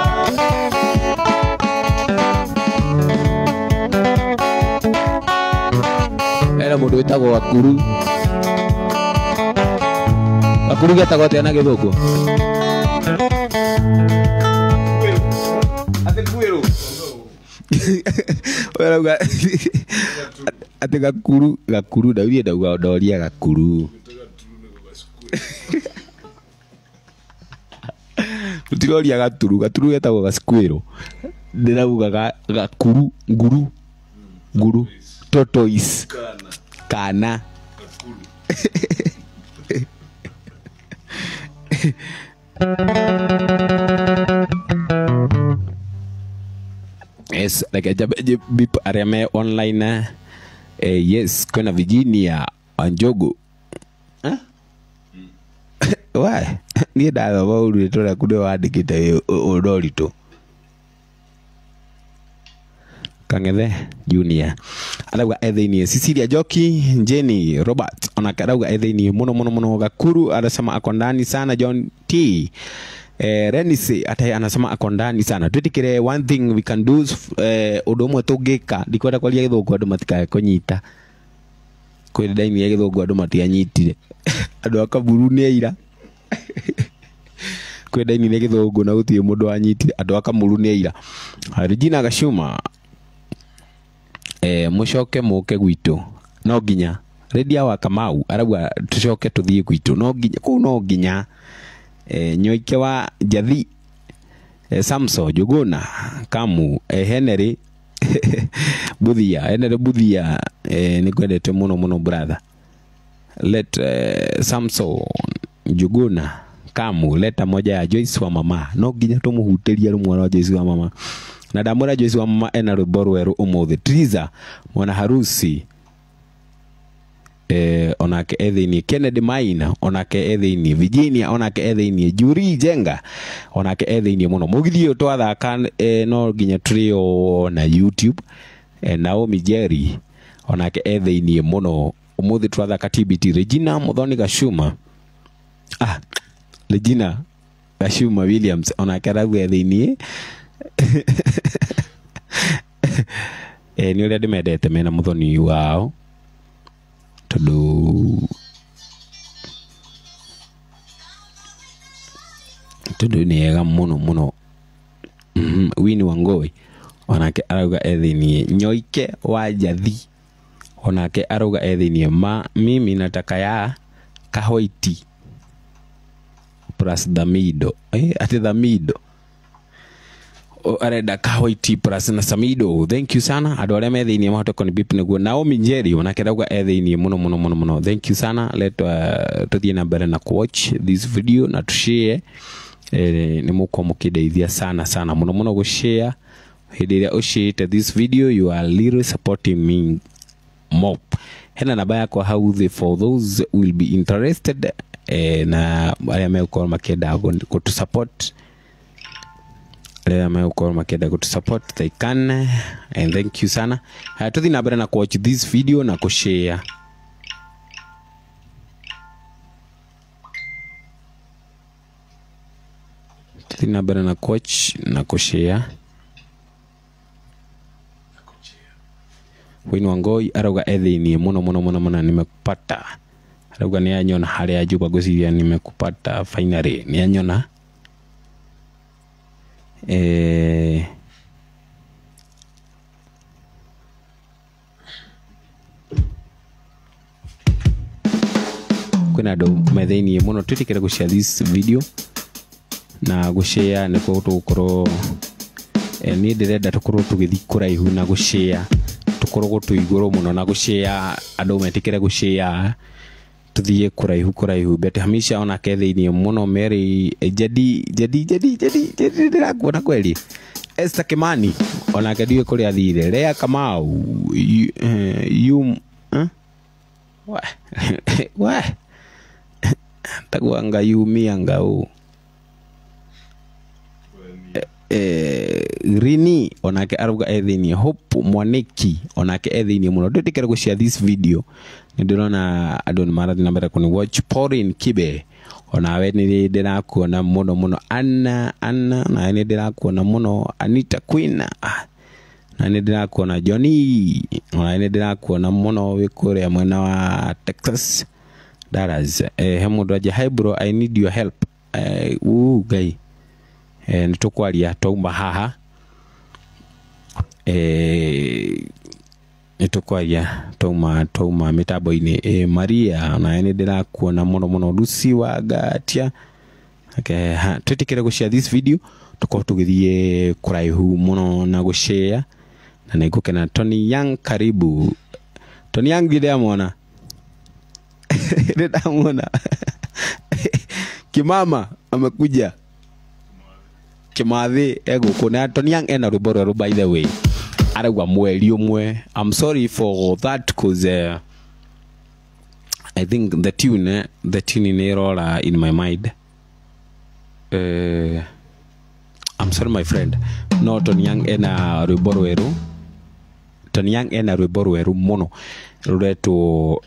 era mundu witagwo Gakuru getagwo atia na githungu werauga ati Gakuru ndaurie ndauga ndoria Gakuru tutiroria Gaturu getagwo Gasquero ndirauga Gakuru nguru tortoise kana Yes, like a bip areme online. Yes, kuna Virginia Anjogu. Huh? Why? Ni daga waulu tora kude wadikita odorito. Kangethe Junior. Arauga ethini Cecilia Joki, Jenny Robert. Onake arauga ethini muno Gakuru anasema ako ndani sana. John T. Renisi ate anasema ako ndani sana. Tutikire one thing we can do undu umwe tungika ndikwenda kwaria githungu andu matikae kunyita. Kwiri daini ya githungu andu matianyitire. Andu akaburu ni aira. Kwiri daini ya githungu na gutie mundu anyitire. Andu akamuru ni aira. Regina Gashuma. Mushoke muke gwitu no ginya redia wa Kamau arauga tushoke tuthie gwitu no ginya ku no ginya nyoike wa Jathi Samso Juguna Kamu Henry Buthia ni kwendete muno brother let Samso Juguna Kamu leta moja ya Joyce wa mama no ginya tumuhuteria rumwe wa Joyce wa mama na damura Joyce wa mama ena rwimbo rweru umuthi Triza mwana harusi onake ethini Kennedy Maina onake ethini Virginia onake ethini Juri Jenga onake ethini muno mugithio twathaka no ginya trio na YouTube Naomi Jerry onake ethini muno umuthi twathaka TBT Regina Muthoni Gashuma Regina Gashuma Williams onake arauga ethini ni uria ndimendete mena Muthoni wao tondu ni ega muno Wini Wangoi onake arauga ethini Nyoike wa Jathi onake arauga ethini mimi nataka ya Kahoiti plus Damido ati Damido arenda Kahoiti plus na Samido. Thank you sana andu aria methini mahote koni bip neguo Naomi Njeri onake arauga ethini muno. Thank you sana. Let tuthie na mbere na watch this video na tushare ni muko mukideithia sana muno go share hindi iria ushare this video you are little supporting me more. Hena namba yako hau the for those will be interested na aria mekora makenda go to support makenda go to support they can and thank you sana. Tuthi na mbere na watch this video na ku share. Tuthi na mbere na watch na ku share. Wini Wangoi arauga ethini muno nimekupata. Arauga ni anyona haria Juba gociria nimekupata finally ni anyona. Kuna do metheni muno tutikira go share this video na go share ne ko tukoro ni ndirenda tukoro tugithi kuraihu na go share tukoro go tuigoro muno na go share andu metikira go share tuthie kuraihu bete hamisha ona ketheini muno Mary jadi ndirakuona kweli Esther Kimani ona kediwe kuri athire Lea Kamau wa taguanga yumia ngau Rini onake aruga ethini Hope Mwaniki onake ethini muno tutikira go share this video ndirona andu marathi na mbere kuni watch Pauline Kibe onawe ni ndirakuona muno Anna na ni ndirakuona muno Anita Queen na ni ndirakuona Johnny na ni ndirakuona muno wikuria mwena wa Texas Dallas hemundu aje hi bro I need your help guy nitukwaria twauma haha nitukwaria twauma mitambo-ini Maria na ni ndirakuona muno Lucy wa Gatia tutikire go share this video tuko tugithie kuraihu muno na go share na nigukena Tony Young karibu Tony Young ndamwona Kimama amekuja. Kimathi ego kuna Tony Young ena rwimbo by the way. Aragwa mweri umwe. I'm sorry for that cause I think the tune in all in my mind. I'm sorry my friend. No, Tony Young ena rwimbo rweru. Tony Young ena rwimbo rweru muno. Rureto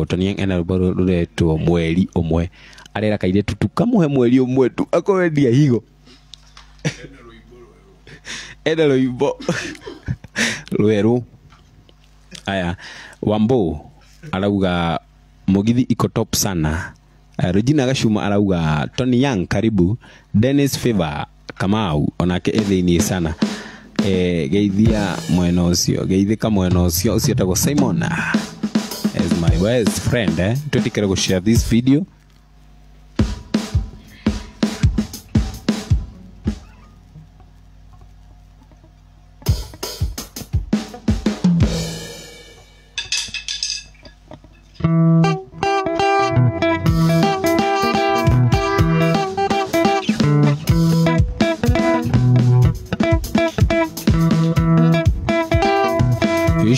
Tony Young ena rwimbo rureto mweri umwe. Arera kaire tutu kamuhe mweri umwe tu akowendia higo. Ena rwimbo rweru. Aya Wambo arauga Mugithi iko top sana. Regina Gashuma arauga Tony Young karibu. Dennis Favor Kamau onake ethini sana. Geithia mwena ucio, geithika mwena ucio ucio tago Simon as my best friend. Tutikere go share this video.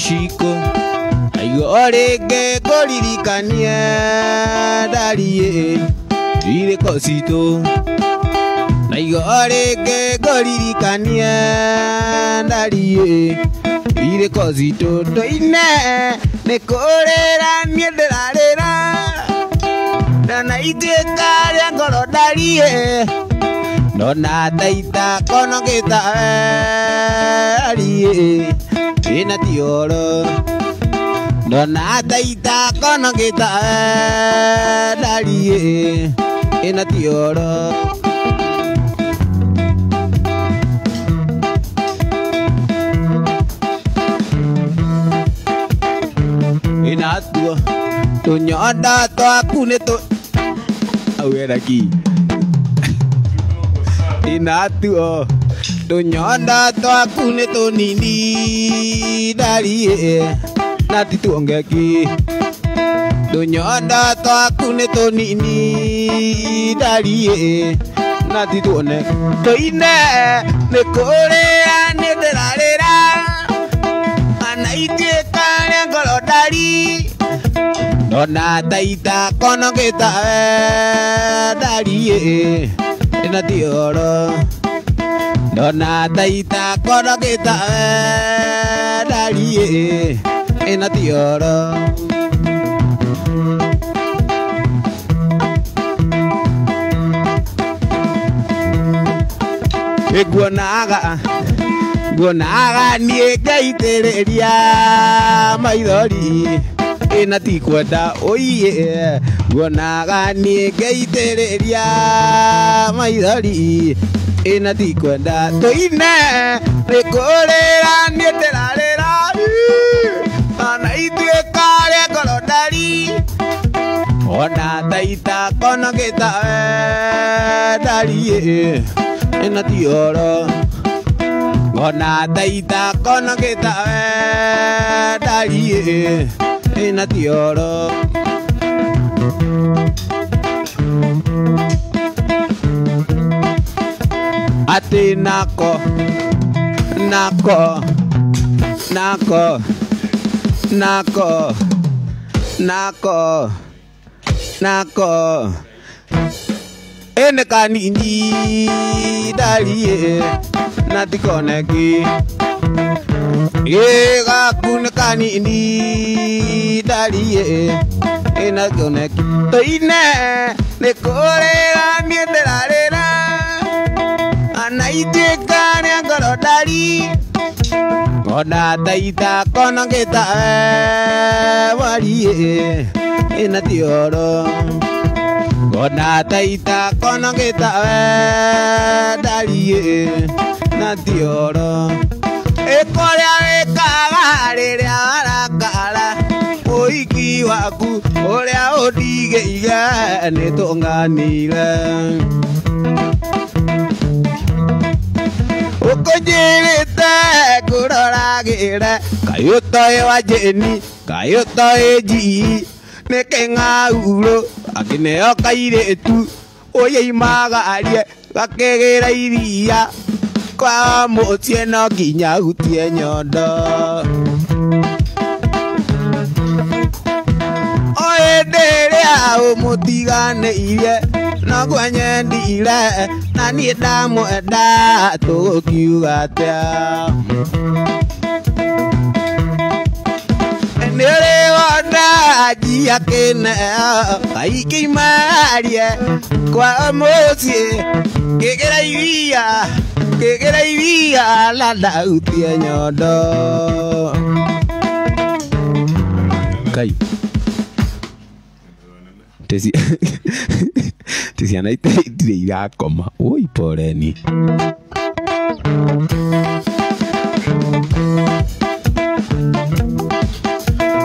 Shiko aigo orege goririkania darie ire kosito aigo orege goririkania darie ire kosito to ine nekorera nienderarera na iteka ngoro darie dona taita kono kita darie ina tioro dona taita kono kita darie ina tioro ina tuo tunyoda to akune to awera ki ina tuo Tunyonda to akune to nini darie nati tuongeki. Tunyonda to akune to nini darie nati tuone. To ine ne korea ne derarera anaite kare ngolo dari. Dona taita kono kita darie nati oro. Dona taita kono kita darie ena tioro. Guonaga nie gaitereria maithori ena tikwenda oiye. Guonaga nie gaitereria maithori ena tikwenda to ine rekorera nienderarera ana itweka ria ngoro dari ona taita kono kita darie ena tioro. Ona taita kono kita darie ena tioro. Ati nako ene kanini dalie nati koneki ega kun kanini dalie ena koneki to ine ne korera nienderarera anaite kare ngoro dari. Ona taita kono kita warie ena tioro. Ona taita kono kita darie na tioro. Ekoria ekagarira arakara oiki waku oria odigeiga nitonganire. Ukojirite kuroragire kayutoe wajeni kayutoe ji neke ngauro akineo kairetu oye imaga arie gakegera iria kwa mutie no nginya hutie nyondo oye nderea umutigane irie no gwanyendire na nie ndamwenda tugukiuga atia nĩrĩwona njia kĩne kaingĩ imarie kwa mũciĩ kĩgera iria na ndahutie nyondo Kai ticiana itirĩ irakoma oi poreni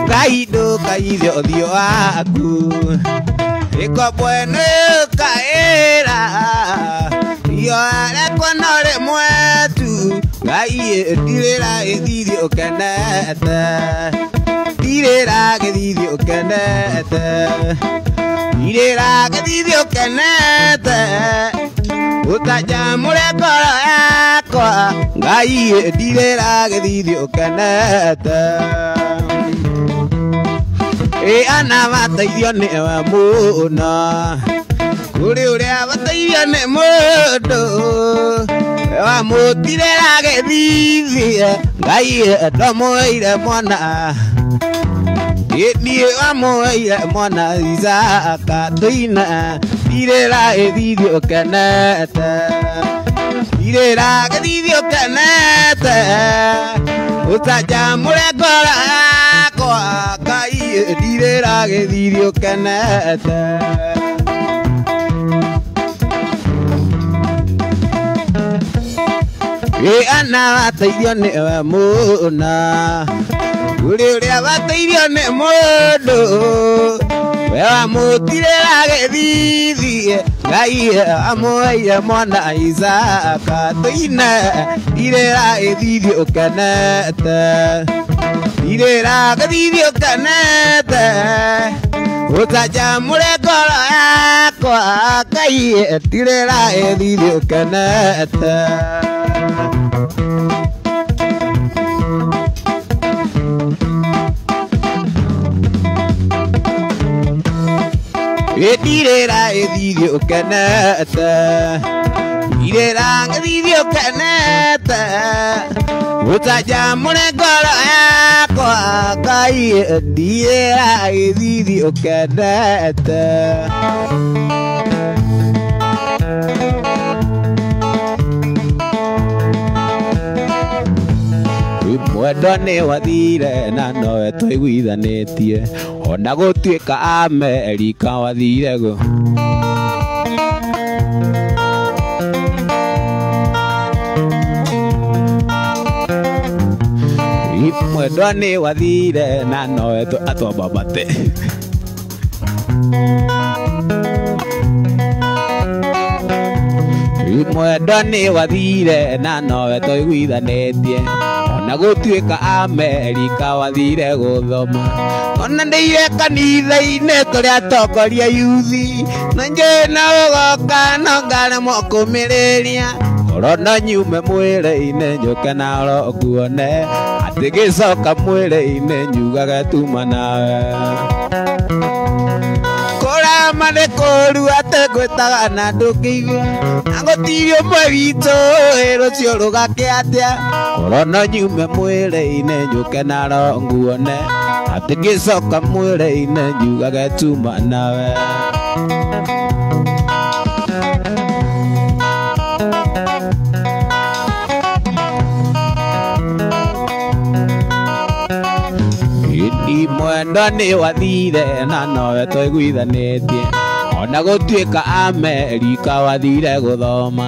Kaido kaide odio aku Iko bueno kaera Yo ale konore mwetu Gai direra edidi okenete Direra edidi okenete Direra edidi okenete Utajamure koro yako Gai direra edidi okenete ana bataithio nĩ we mũno kũrĩ ũrĩa bataithio nĩ mũndũ wamũtirĩra gĩthithie Ngai ndamũheire mwana niĩ wamũheire mwana Isaka tũine tirĩra gĩthithi ũkenete tirĩra gĩthithi ũkenete ũtanjamũre ngoro yakwa Ngai ndirĩra gĩthithi ũkenete ana bataithio nĩ we mũna kũrĩ ũrĩa bataithio nĩ mũndũ we wamũtirĩra gĩthithi Ngai amũheire mwana Isaka tũine tirĩra gĩthithi ũkenete Irera gĩthithi ũkenete ũtanjamũre ngoro yakwa Ngai tirĩra gĩthithi ũkenete Irera gĩthithi ũkenete Irera gĩthithi ũkenete ũtanjamũre ngoro yakwa Ngai ndirĩra gĩthithi ũkenete Mwendwa nĩ wathire na nowe tũiguithanĩtie ona gũtuĩka Amerika wathire go Mwendwa nĩ wathire na nowe atwambambate Mwendwa nĩ wathire na nowe tũiguithanĩtie ona gũtuĩka Amerika wathire gũthoma ona ndĩire kanitha-inĩ tũrĩa atongoria yuthi na njũĩ no ũgoka no ngaremwo kũmĩrĩria oro no nyume mwĩrĩ-inĩ njũke naro nguone atĩ gĩcoka mwĩrĩ-inĩ nyugage tuma nawe kũrama nĩ kũru atĩ ngwĩtaga na ndũkĩigua na gũtirĩ ũmwe witũ rũciũ rũgake atĩa oro no nyume mwĩrĩ-inĩ njũke naro nguone atĩ gĩcoka mwĩrĩ-inĩ nyugage tuma nawe Mwendwa nĩ wathire na nowe tũiguithanĩtie ona gũtuĩka Amerika wathire gũthoma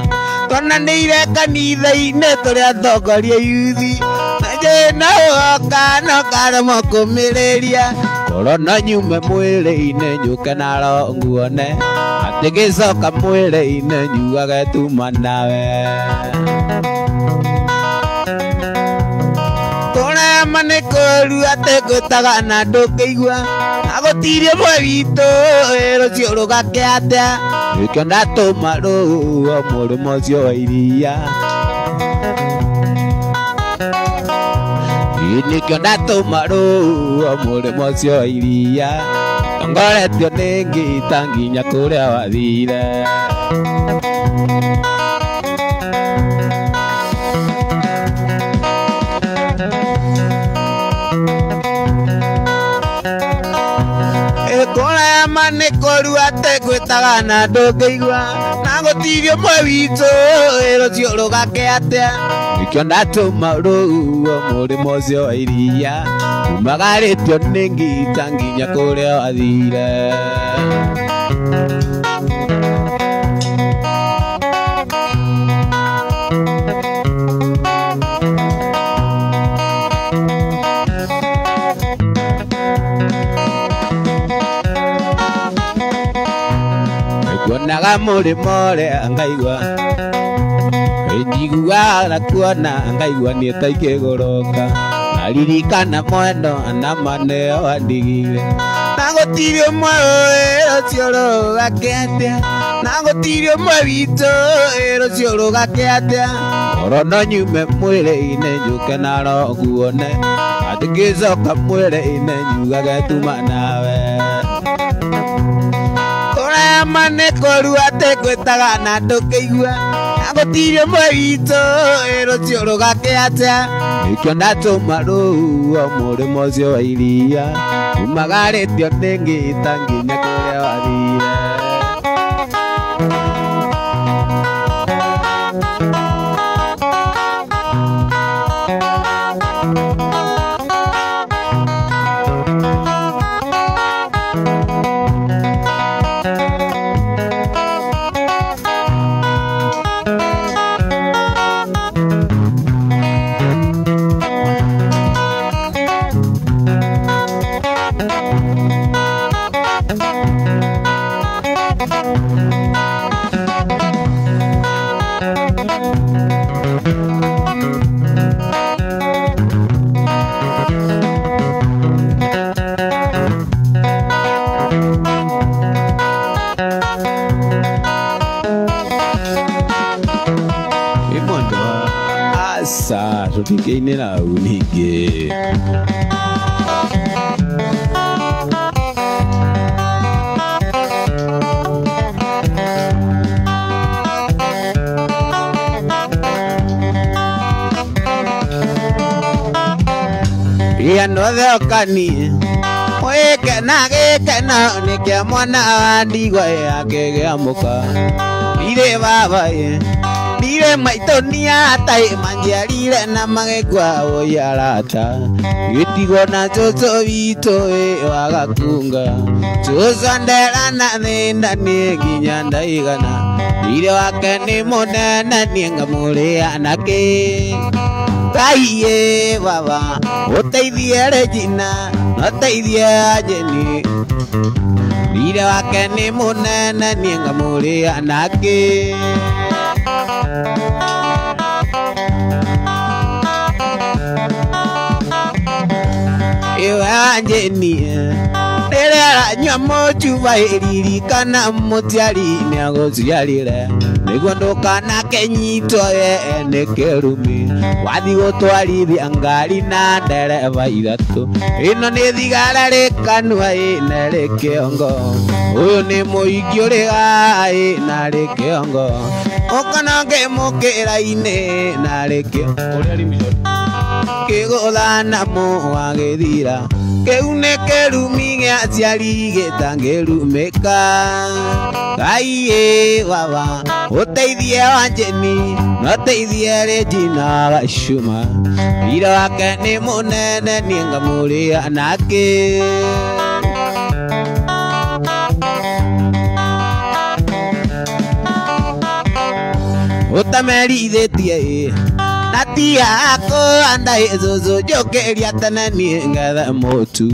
twananĩire kanitha-inĩ tũrĩa atongoria yuthi na njũĩ no ũgoka no ngaremwo kũmĩrĩria oro no nyume mwĩrĩ-inĩ njũke naro nguone atĩ gĩcoka mwĩrĩ-inĩ nyugage tuma nawe kũrama nĩ kũru atĩ ngwĩtaga na ndũkĩigua na gũtirĩ ũmwe witũ rũciũ rũgake atĩa ikyo ndatũma rũa mũrĩmo ũcio wa iria nikyo ndatũma rũa mũrĩmo ũcio wa iria tongoretio nĩ ngita nginya kũrĩa wathire kũrĩa manĩ kũru atĩ gwĩtaga na ndũngĩigua na gũtirĩ ũmwe witũ rũciũ rũgake atĩa nikyo ndatũma rũa mũrĩmo ũcio wa iria umagarĩtio nĩ ngita nginya kũrĩa wathire kuonaga mũrĩmo ũrĩa ngaigua njiguaga kuona ngaigua nĩ ta ikĩgũrũka naririkana mwendo na maneo wandigire na gũtirĩ ũmwe rũciũ rũgake atĩa na gũtirĩ ũmwe witũ rũciũ rũgake atĩa oro no nyume mwĩrĩ-inĩ njũke na roguone atingĩcoka mwĩrĩ-inĩ njugage tuma nawe manĩ kũru atĩ gwĩtaga na ndũngĩigua na gũtirĩ ũmwe witũ rũciũ rũgake atĩa nikyo ndatũma rũa mũrĩmo ũcio wa iria umagarĩtio nĩ ngita nginya kũrĩa wathire asa tũtingĩinĩra hau ningĩ gĩanothe okanie mwĩkena gĩkeno nĩkĩa mwana wa ndigwa yake gĩamũka irĩ baba Dire maitonia tai manjiarire na magekwa oyarata Gitigo na chocho vito wagakunga Chozo ndera na nenda ginyanda igana Dire wake ni monena nienga mure anake Kaiye baba Oteithie Regina Oteithie Ajeni Dire wake ni monena nienga mure anake Ajeni Nera nyamo chuva iririkana mutiari neagociarire Nigondoka na kenyito nekerumi Wathi gutwarithia ngari na ndereva ithatu Ino ni thigara rikanua na rikiongo Uyu ni muingi uriga na rikiongo Okanange mukira-ini na rikiongo Kigũthana mũwagĩthira Kĩu nĩ kĩrumi gĩa aciari gĩtangĩrumĩka Ngai baba ũteithie Wanjeni na ũteithie Regina Gachuma Wĩra wake nĩ mũnene niĩ ngamũrĩa nake Ũtamerithĩtie Natia ako andai zozo jokeria tanani ngatha motu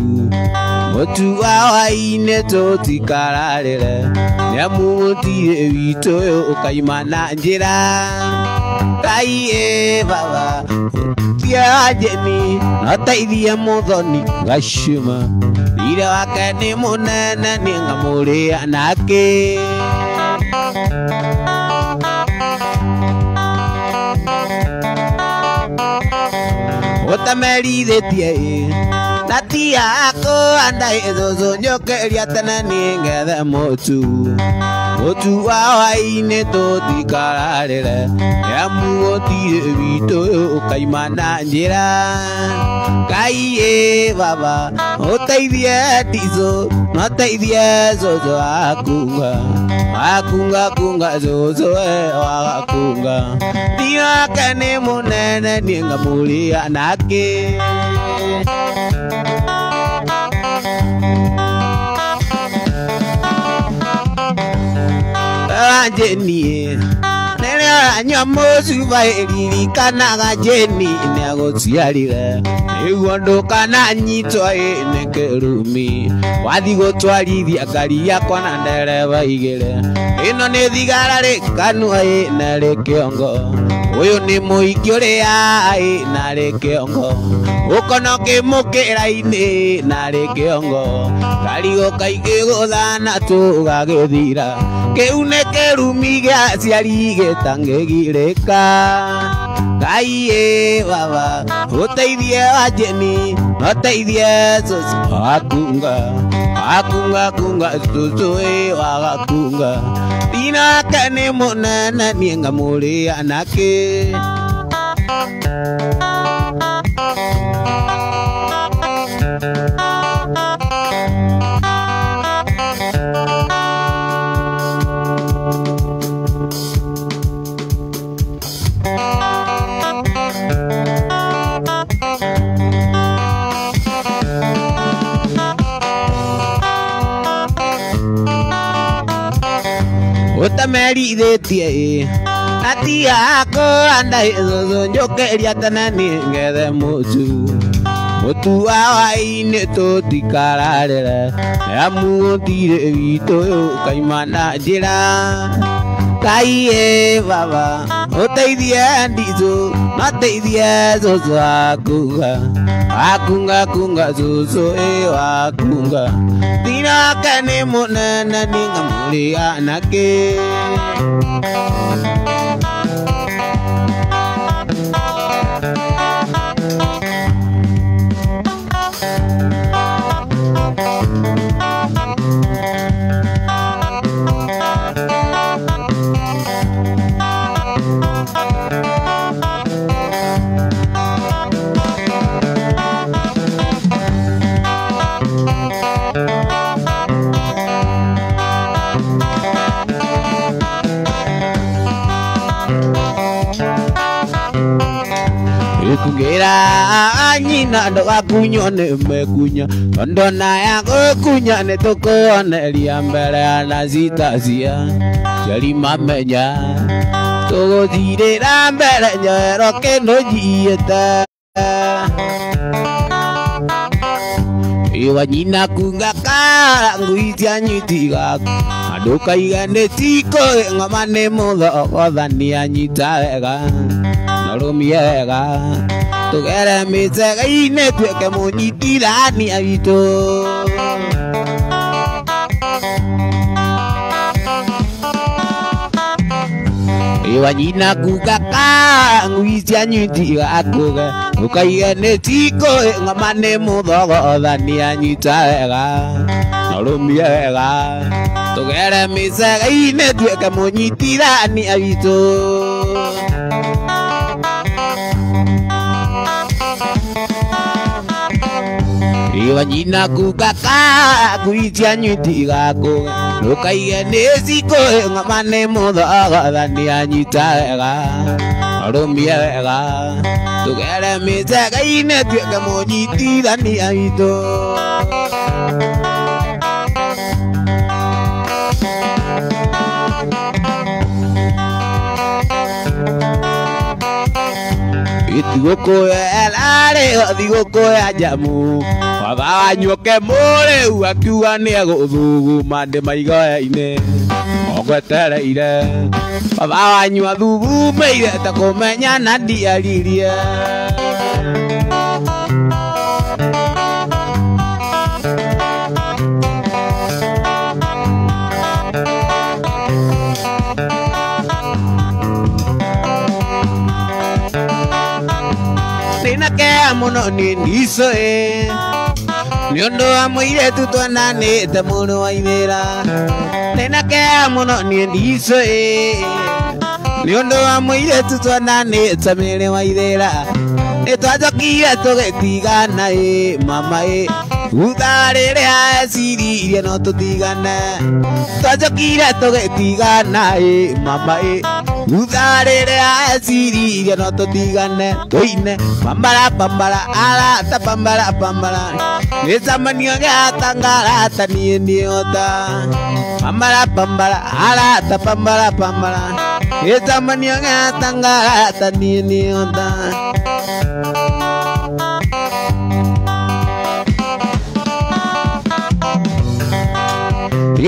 wa waine totikararire Nyamutie wito ukaimana njira Ngai baba tia Wanjeni Nateithie Muthoni Gachuma Wĩra wake nĩ mũnene niĩ ngamũrĩa nake Otamerithitie na ti yako andai zozo nyokeria tene ningethe mutu wa hwainĩ tũtikararĩre nĩamu gũtirĩ witũ ũkaima na njĩra. Ngai ĩ baba ũteithie Diesel na ũteithie zozo akunga zozo wagakunga thiĩ wake nĩ mũnene niĩ ngamũrĩa nake. Jeni nene aranyua mũcuba ĩririkanaga Jeni nĩagũciarire nĩguo ndũkananyitwo nĩ kĩrumi wathi gũtwarithia ngari yakwa na ndereba igĩrĩ. Ĩno nĩ thigara rĩkanua na rĩ kĩongo, ũyũ nĩ mũhiki ũrĩa na rĩ kĩongo, ũkono kĩmũkĩra-inĩ na rĩ kĩongo, karigũ kaingĩ gũthana tũgagĩthira, kĩu nĩ kĩrumi gĩa ciari gĩtangĩgirĩka. Ngai ĩ baba ũteithie wa Jeni ũteithie zozo akunga zozo wagakunga thiĩ nake nĩ mũnene niĩ ngamũrĩa nake. Ũtamerithitie na ti yako andai zozo njokeria tene ningethe mutu wa hwainĩ tũtikararĩre nĩamu gũtirĩ witũ ũkaima na njĩra. Ngai ĩ baba ũteithie Diesel na ũteithie zozo akunga zozo wakunga thiĩ nake nĩ mũnene niĩ ngamũrĩa nake. Kungera nyina ndũgakunywo nĩ mekunya ndona ya gũkunya nĩ tũkuoneria mbere ya nacitacia ciari mamenya tũgũthirĩra mbere nyoero kĩndũ njiĩte. Iwa nyina kunga kara ngui cia nyiti gaku andũ kaiganĩti ng'oma nĩ mũthogothania nyita wega narũmie wega tũgere mĩcege-inĩ tuĩke mũnyitithania witũ. Iwa nyina kunga kara ngui cia nyiti gaku ndũkaiganĩti ng'oma nĩ mũthogothania nyita wega narũmie wega tũgere mĩcege-inĩ tuĩke mũnyitithania witũ. Iwa nyina kunga kara ngui cia nyiti gaku ndũkaiganĩti ng'oma nĩ mũthogothania nyita wega narũmie wega tũgere mĩcege-inĩ tuĩke mũnyitithania witũ. Thigũkũya thigũkũya njamu baba wanyuoke mũrĩu akiuga nĩegũthuguma ndĩmaigoya-inĩ ogwetereire baba wanyu athugumeire ta kũmenya na ndiaririe. Nina kea muno ni niso Niondo wa muire tutwanane te muno wa ivera Nina kea muno ni niso Niondo wa muire tutwanane te mere wa ivera Netwajokire tugetigana mama Utharire asiririe no tutigane Twajokire tugetigana mama Utharire asiririe no tutigane Toine pambara pambara alata pambara pambara Nesamanio gatangara tanie niota Pambara pambara alata pambara pambara Nesamanio gatangara tanie niota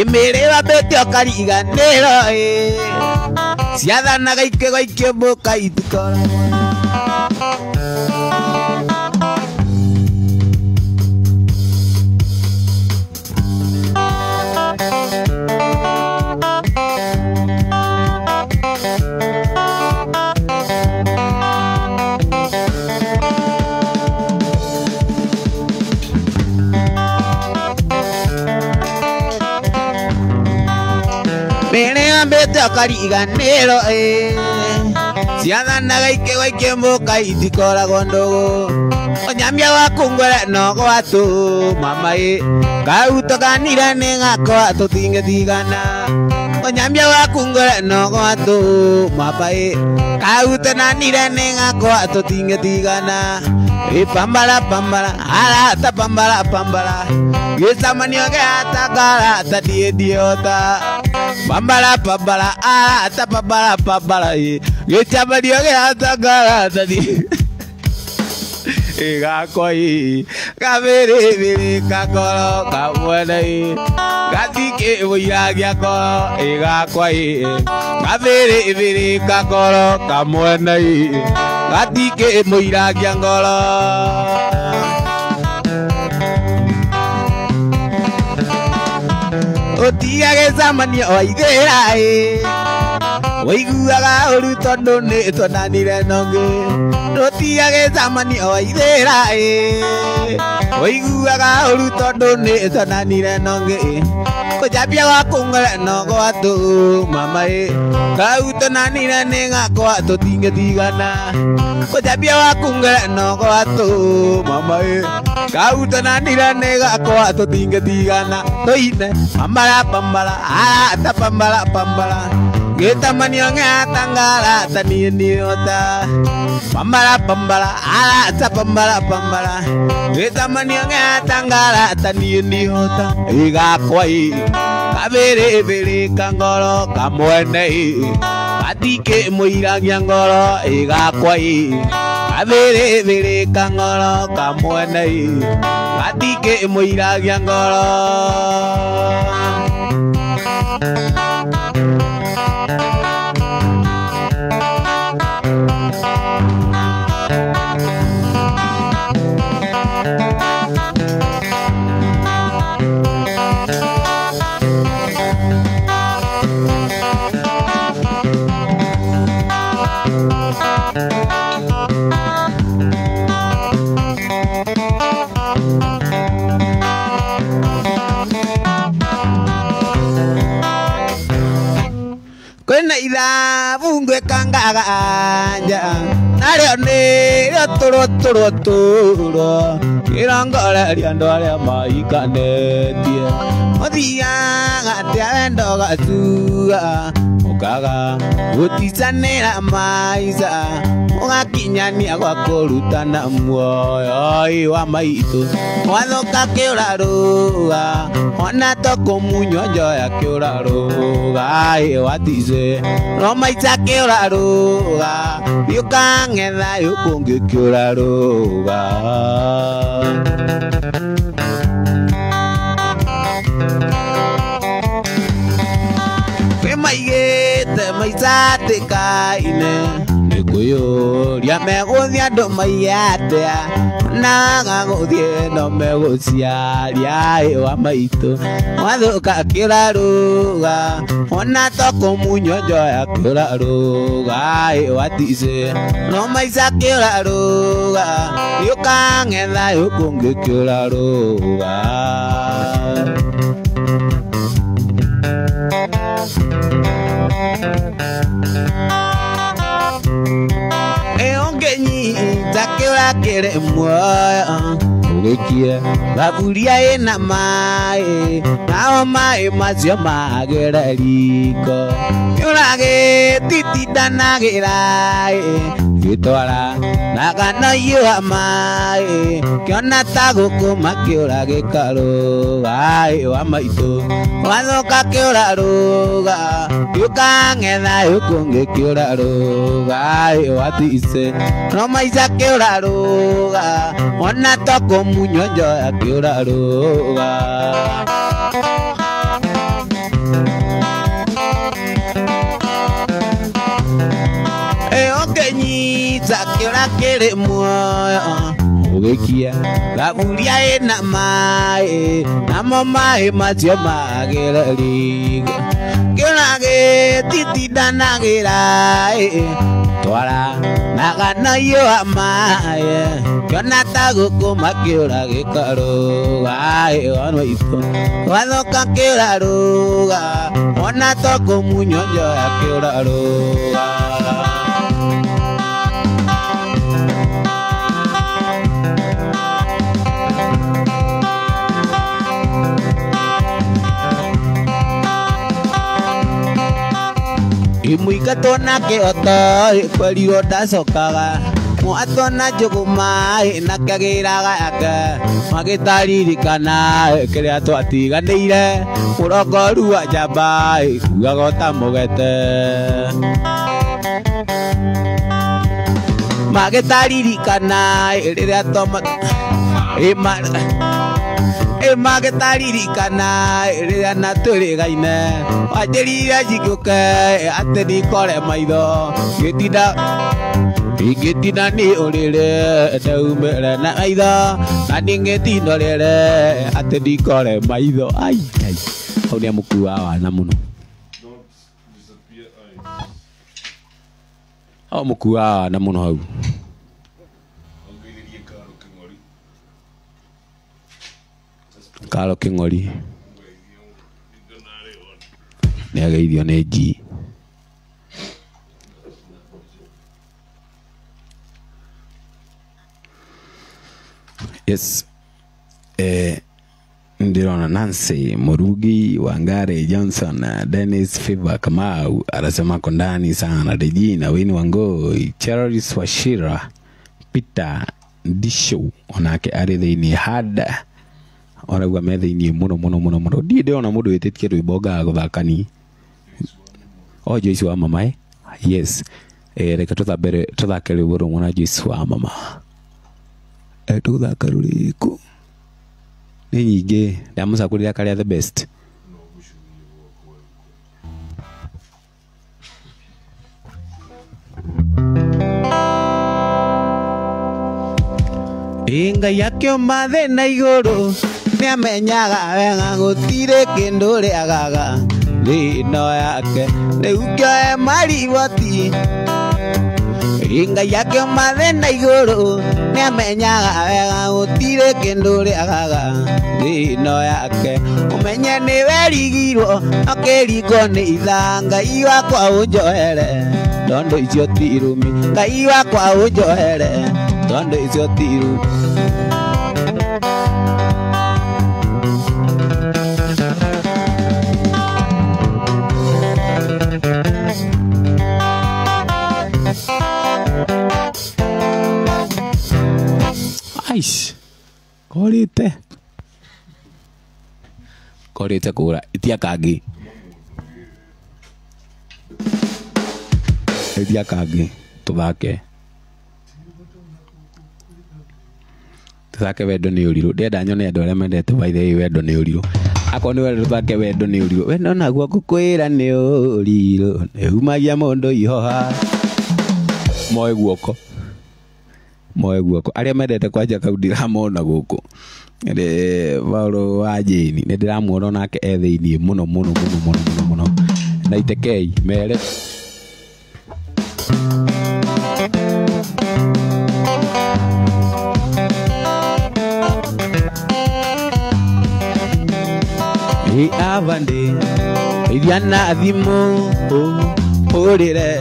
Imere wa bete okariganero Siadana gaike boka itukora Bete okariganero Siadana gaike boka itukora gondogo Onyambia wakungwere nogo watu mama Kauto kanira nengako watu tinge tigana Onyambia wakungwere nogo watu mama Kauto nanira nengako watu tinge tigana Pambara pambara alata pambara pambara Yesamanio gatagara tadie diota Pambara pambara alata pambara pambara Yesamanio gatagara tadie Gakoi Gavere vere kakoro Kamwanai Gatike uyagia koro Gakoi Gavere vere kakoro Kamwanai Gatike muiragia ngoro Otiage Samanio waigera Waiguaga uru tondo ne tonanire nonge Otiage Samanio waigera Waiguaga uru tondo ne tonanire nonge Kojabia wakungere nogo watu mama Kauto nanire nengako watu tinge tigana Kojabia wakungere nogo watu mama Kauto nanire nengako watu tinge tigana Toine pambara pambara alata pambara pambara Getamanio ngatangara tanie niota Pambara pambara alata pambara pambara Getamanio ngatangara tanie niota Igakwai Kavere vere kangoro kamwene Katike muiragia ngoro Igakwai Kavere vere kangoro kamwene Katike muiragia ngoro Kwena ila vungwe kangaga anja Nareo nero turo Kirangole riando aria maikanetie Othiaga tiawendo gatua Ukaga utisanira maisa Ugakinyania gwa kurutana muoyo wa maitu Wathoka kiuraruga Ona toko munyo njoya kiuraruga Watize no maisa kiuraruga Yukang'etha yukungi kiuraruga Kwe maigete maisa tikaine Gikuyu meguthia andu maiatea na gaguthie no megucia ria wa maitu wathuka kiraruga ona toko munyojo ya kiraruga watise no maisa kiraruga yukang'etha yukungi kiraruga Takira kere moya ugekie baburia ina mai na mai mazio magera liko yurage titi danagira gitwara nagana yo mai kiona tago kuma kiurage karo ai wa maitu wathoka kiuraruga yukang'etha yukungi kiuraruga ai watise no maisa kiuraruga ona toko munyonjo ya kiuraruga Takira kere moya ugekia baburia ina mai na mai mazio magera liga kirage titi danagira twara nagana yo mai kiona tago kuma kirage karo ai ono ipo wathoka kiraruga ona toko munyonjo ya kiraruga Imuika tona ke otai peliro dasokaga muatona jogumai nakagiraga aka magitaririkana kiria twatiganire murongoru wa jabai gagota mugete magitaririkana riria toma magitaririkana riria naturigaine wajirira jiguke ateni kore maitho gitinda ni urire ndaumire na maitho na ningitindorire ateni kore maitho ai hau ni mukua wana muno hau mukua wana muno hau Karo King'ori ni ageithio ni G yes ndirona Nancy Murugi Wangare Johnson Dennis Fiva Kamau anasema kondani sana Regina Wini Wangoi Charles Washira Peter Ndisho onake ari thiini hada oragwa methiini muno ndiona mundu wititie rwimbo guthakani Joyce wa mama yes reka tuthake rwimbo rumwe na Joyce wa mama tuthaka ruriku ni nyingi ndamucakurira karia the best inga yakyo mathe na iguru ni amenyaga wega gutire kindu riagaga rino yake niukio mariboti inga yakyo mathe na iguru ni amenyaga wega gutire kindu riagaga rino yake umenye ni werigirwo akiriko ni ithanga iwakwa unjohere ndondo icio ti irumi ngai wakwa unjohere ndondo icio ti irumi Aish korite kura itia kangi tuthake wendo ni uriru ndenda nyone andu aria mendete baithe wendo ni uriru akwa ni wendo tuthake wendo ni uriru wendo naguo ngukwira ni uriru neumagia mundu ihoha moe guoko aria mendete kwanja kau ndiramona guku Paulo wa Jane nä ndä ramuona nake ethä-inä muno na itekei mere avande iriana thimu urire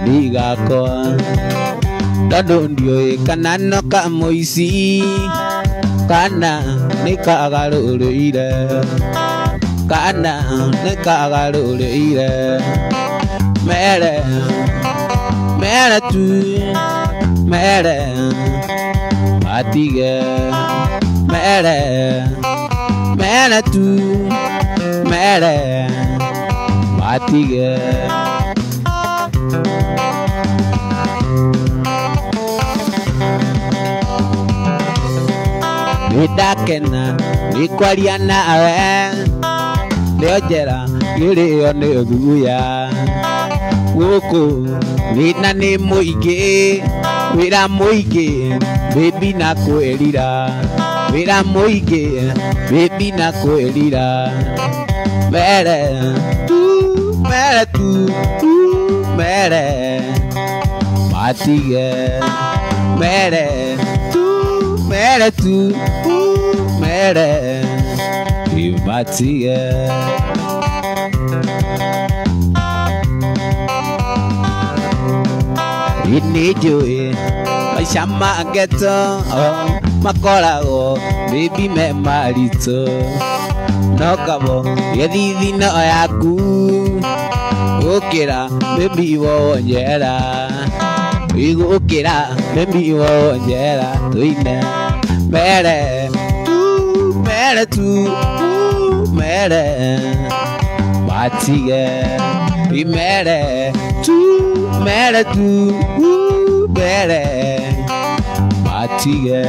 ni gakwa tondå ndiå kana no ka muici kana nä kagarå rä ire kana nä kagarå rä ire mere tu mere matige mere tu mere matige Nidakena nikwaria nawe nio njera girio ni thuya guku wina ni muingi wira muingi baby na kwirira wira muingi baby na kwirira mere tu mere matige mere tu mere matige inijui maisha mageto makoragwo baby me marito no kabo yethithino yaku ukira baby wonjera igukira baby wonjera tuine mere tu mere matige mere tu mere matige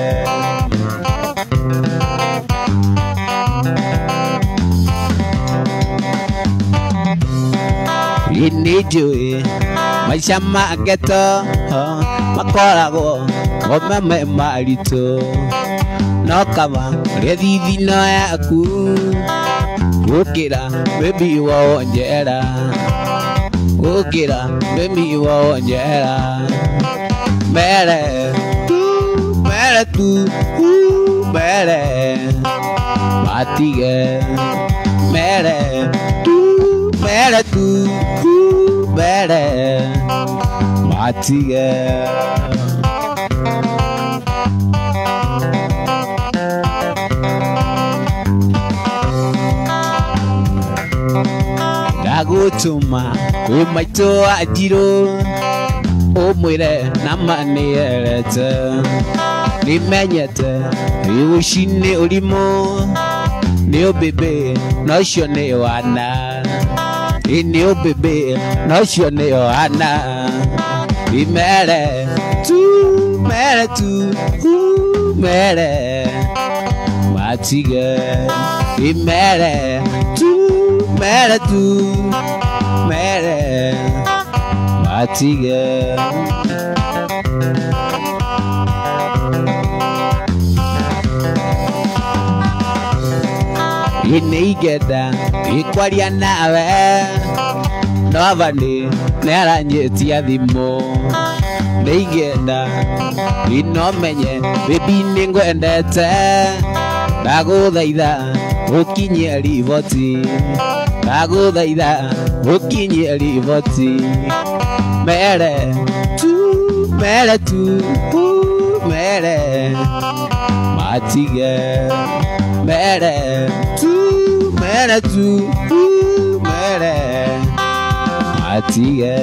inijui maisha mageto makoragwo ngome marito no kaba rethithino yaku gukira baby wonjera gukira baby wonjera mere tu mere matige mere tu mere matige ndagutuma kwi maitå anjirå umwire nama nierete nimenyete uci nĩ ũrimũ nĩ ũmbĩmbĩ na ũcio nĩ wana nĩ ũmbĩmbĩ na ũcio nĩ wana mere tu mere matige mere tu mere matige inigenda ikwaria nawe no bandi nearanyitia thimu nigenda inomenye baby ningwendete ndaguthaitha ukinyie riboti ndaguthaitha ukinyie riboti mere tu mere matige mere tu mere matige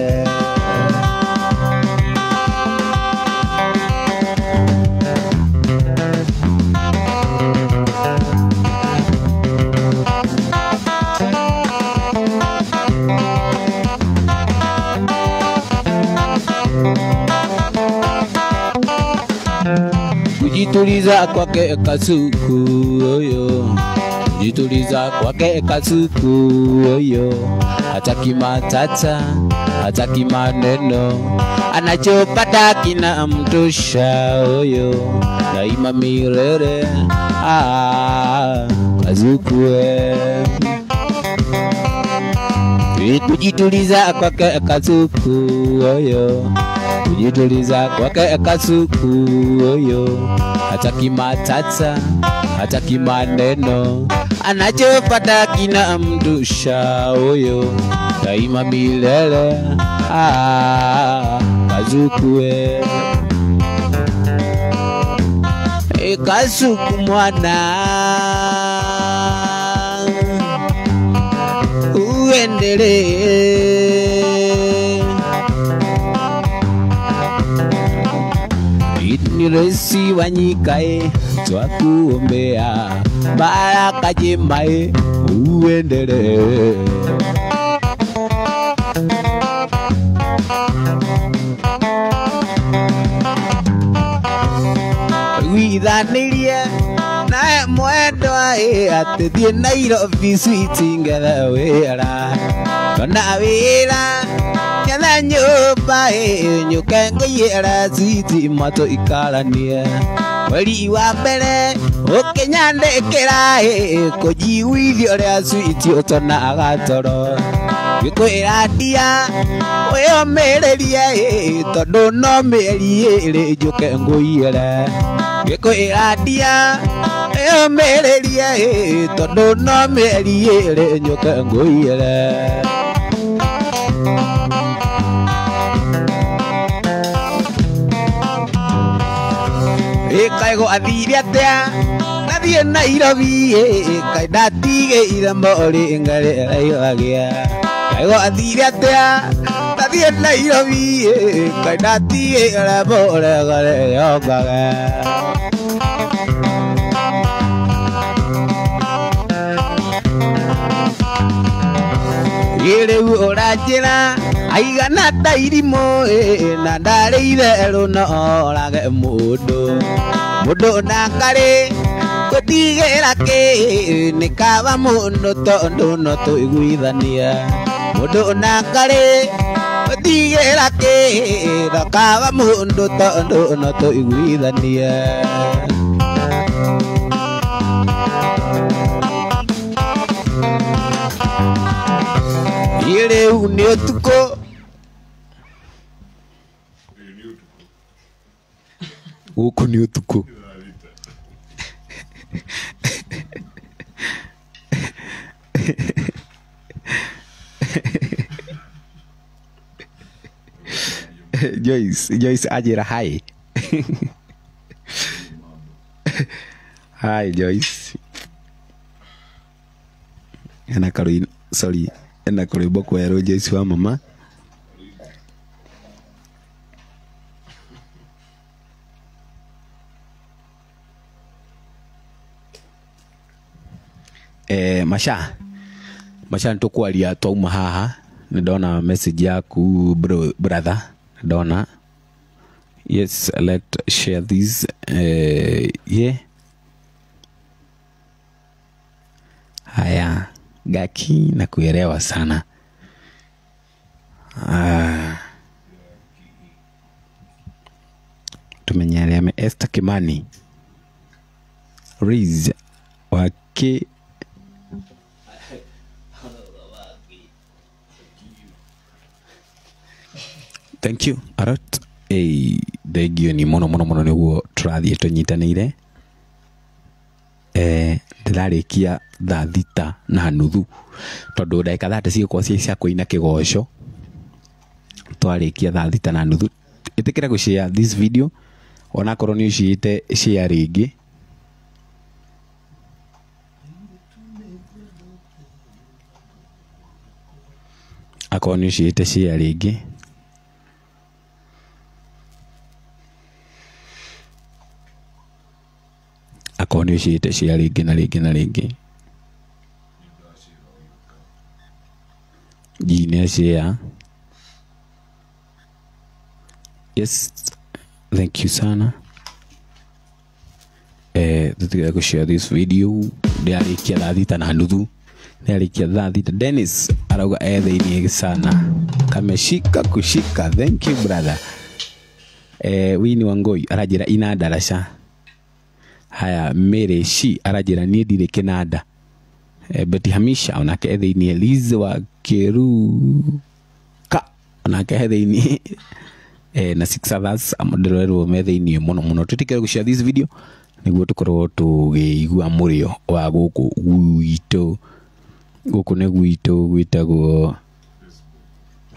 kujituliza kwake kasuku oyo kujituliza kwake Kasuku oyo, hataki matata, hataki maneno, anachopata kinamtosha oyo, daima milele. Kasuku kujituliza kwake Kasuku oyo, kujituliza kwake Kasuku oyo, hataki matata, hataki maneno, anachopata kinamtosha oyo, daima milele. Kasuku Kasuku mwana uendelee, ni Rais wa nyika twakuombea baraka njema uendelee. Withanirie nae mwendwa ati thie Nairobi sweet ngetha wira, ona wira nyetha nyumba nyuke ngũiyĩra sweet moto ikaranie, mweri wa mbere ũkĩnyandĩkĩra kũnjiguithia ũrĩa sweet ũtonaga toro, ngĩkwĩra ndia wĩyũmĩrĩrie tondũ no mĩeri ĩrĩ njũke ngũiyĩre, ngĩkwĩra ndia wĩyũmĩrĩrie tondũ no mĩeri ĩrĩ njũke ngũiyĩre. Kaigũ athire atĩa nathiĩ Nairobi, kaĩ ndatigĩire morĩnga rĩraigagia, kaigũ athire atĩa nathiĩ Nairobi, kaĩ ndatigĩire morĩnga rĩraigagia. Rĩu ũranjĩra aigana ta irimũ na ndarĩ itherũ no orage mũndũ, mũndũ na ngarĩ gũtigĩra kĩ nĩ kaba mũndũ tondũ no tũiguithania, mũndũ na ngarĩ gũtigĩra kĩ no kaba mũndũ tondũ no tũiguithania. Rĩu nĩ ũtukũ gũkũ nĩ ũtukũ Joyce ajira hi. Hi Joyce. Ana Caroline, sorry. Enda kurĩmbo kwerũ Joyce wa mama. Masha ntukwaria twauma haha, ndona message yaku brother, ndona. Yes, let's share this. Yeah. Haya, Gaki na kuelewa sana. Tumenyelea Esther Kimani. Riz wake thank you Arot. Thengio ni mono niguo tũrathiĩ tũnyitanĩire. Ndĩrarĩkia thaa thita na nuthu tondũ ndagĩka 30 cigũkorwo cia kũina kĩgoco. Twarĩkia thaa thita na nuthu. Ĩtĩkĩra gũshare this video ona korwo nĩ ũciĩte share rĩngĩ. Akorwo nĩ ũciĩte share rĩngĩ. Akorwo nĩ ũciĩte share rĩngĩ na rĩngĩ na rĩngĩ. Gine share. Yes, thank you sana. Tũtiga gũshare this video. ndiarikia 3:30 ndiarikia 3:30. Dennis arauga thĩinĩ sana kameshika kushika. Thank you brother. Wini Wangoi arajira ina darasha. Haya Mary Shi arajira niĩ ndirĩ kĩnanda. Betty Hamisha onake thĩinĩ. Liz wa Kiruka onake thĩinĩ. Na 6 others amdererwo me thĩinĩ mũno. Tutikere gũshare this video nĩguo tukorwo tũgĩigua mũrĩo wa gũkũ gwitũ. Gũkũ nĩ gwitũ gwĩtagwo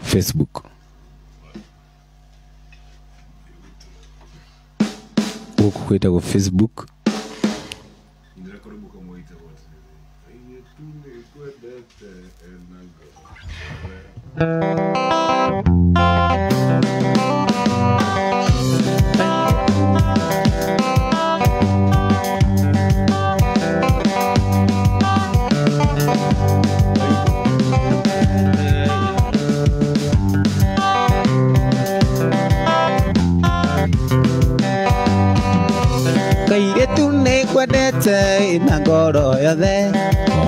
Facebook. Gũkũ gwĩtagwo Facebook. Kwendete na ngoro yothe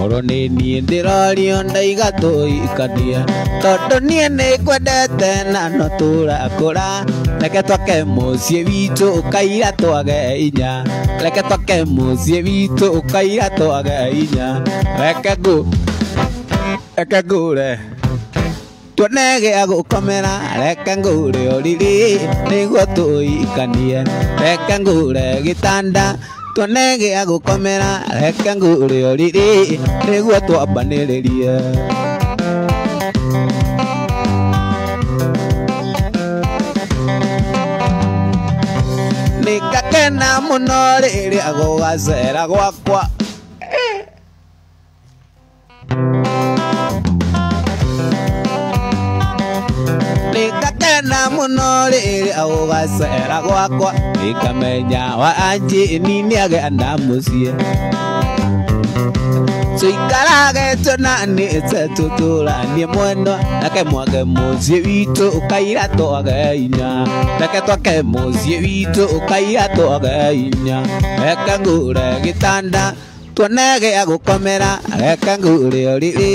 oro nĩ niĩ ndĩrorio ndaigatũikania tondũ niĩ nĩ kwendete na no tũrakũra. Reke twake mũciĩ witũ kaira twage inya. Reke twake mũciĩ witũ kaira twage inya. Reke ngũre tuone gĩa gũkomera. Reke ngũre ũriri nĩguo tũikanie. Reke ngũre gĩtanda tuone gĩa gũkomera. Reke ngũre ũriri nĩguo twambanĩrĩrie. Nĩngakena mũno rĩrĩa gũgacera gwakwa. Nĩngakena mũno rĩrĩa gũgacera gwakwa. Nĩngamenya wa Anjĩni nĩagenda mũciĩ. Tũikarage tũnanĩte tũtũranie mwendwa. Reke mwake mũciĩ witũ kaira twage inya. Reke twake mũciĩ witũ kaira twage inya. Reke ngũre gĩtanda tuone gĩa gũkomera. Reke ngũre ũriri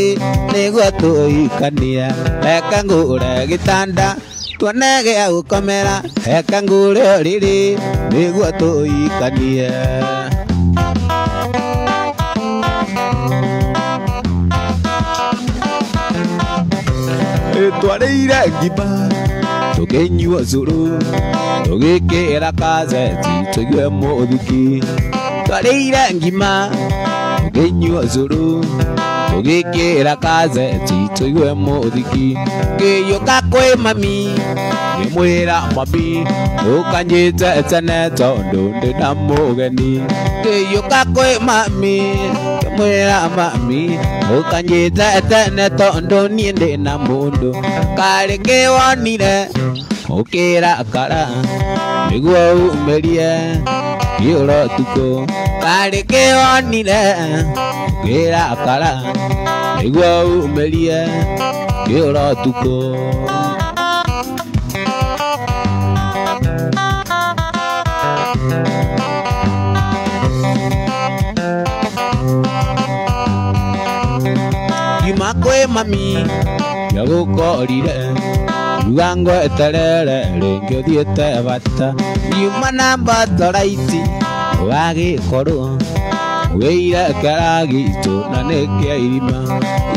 nĩguo tũikanie. Reke ngũre gĩtanda tuone gĩa gũkomera. Reke ngũre ũriri nĩguo tũikanie. Twarĩire ngima tũkĩnyua cũrũ tũgĩkĩra kazeti tũigue mũthiki. Twarĩire ngima tũkĩnyua cũrũ tũgĩkĩra kazeti tũigue mũthiki. Ngĩyũka kwĩ mami ngĩmwĩra mami ũkanyĩte tene tondũ ndĩna mũgeni. Ngĩyũka kwĩ mami ngĩmwĩra mami ũkanyĩte tene tondũ niĩ ndĩna mũndũ. Karĩ kĩwonire ũkĩrakara nĩguo umĩrie kĩũro tukũ. Karĩ kĩwonire ũkĩrakara nĩguo umĩrie kĩũro tukũ. Yuma kwĩ mami yagũkorire ruga ngweterere rĩngĩ ũthiĩte bata. Yuma na Mbataraiti wagĩkorwo ũgĩire kĩragitũ na nĩ kĩa irima.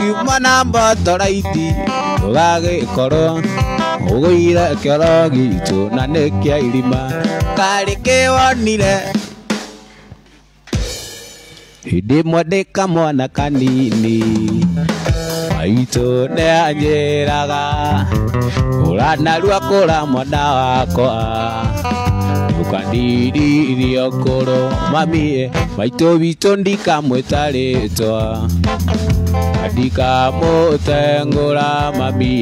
Yuma na Mbataraiti ũgagĩkorwo ũgĩire kĩragitũ na nĩ kĩa irima. Karĩ kĩwonire hĩndĩ ĩmwe ndĩ kamwana kanini maitũ nĩanjĩraga ũranarua kũra mwana wakwa ndũkandirie ũkũrũ. Mami maitũ witũ ndikamwĩta rĩtwa ndikamũtengũra. Mami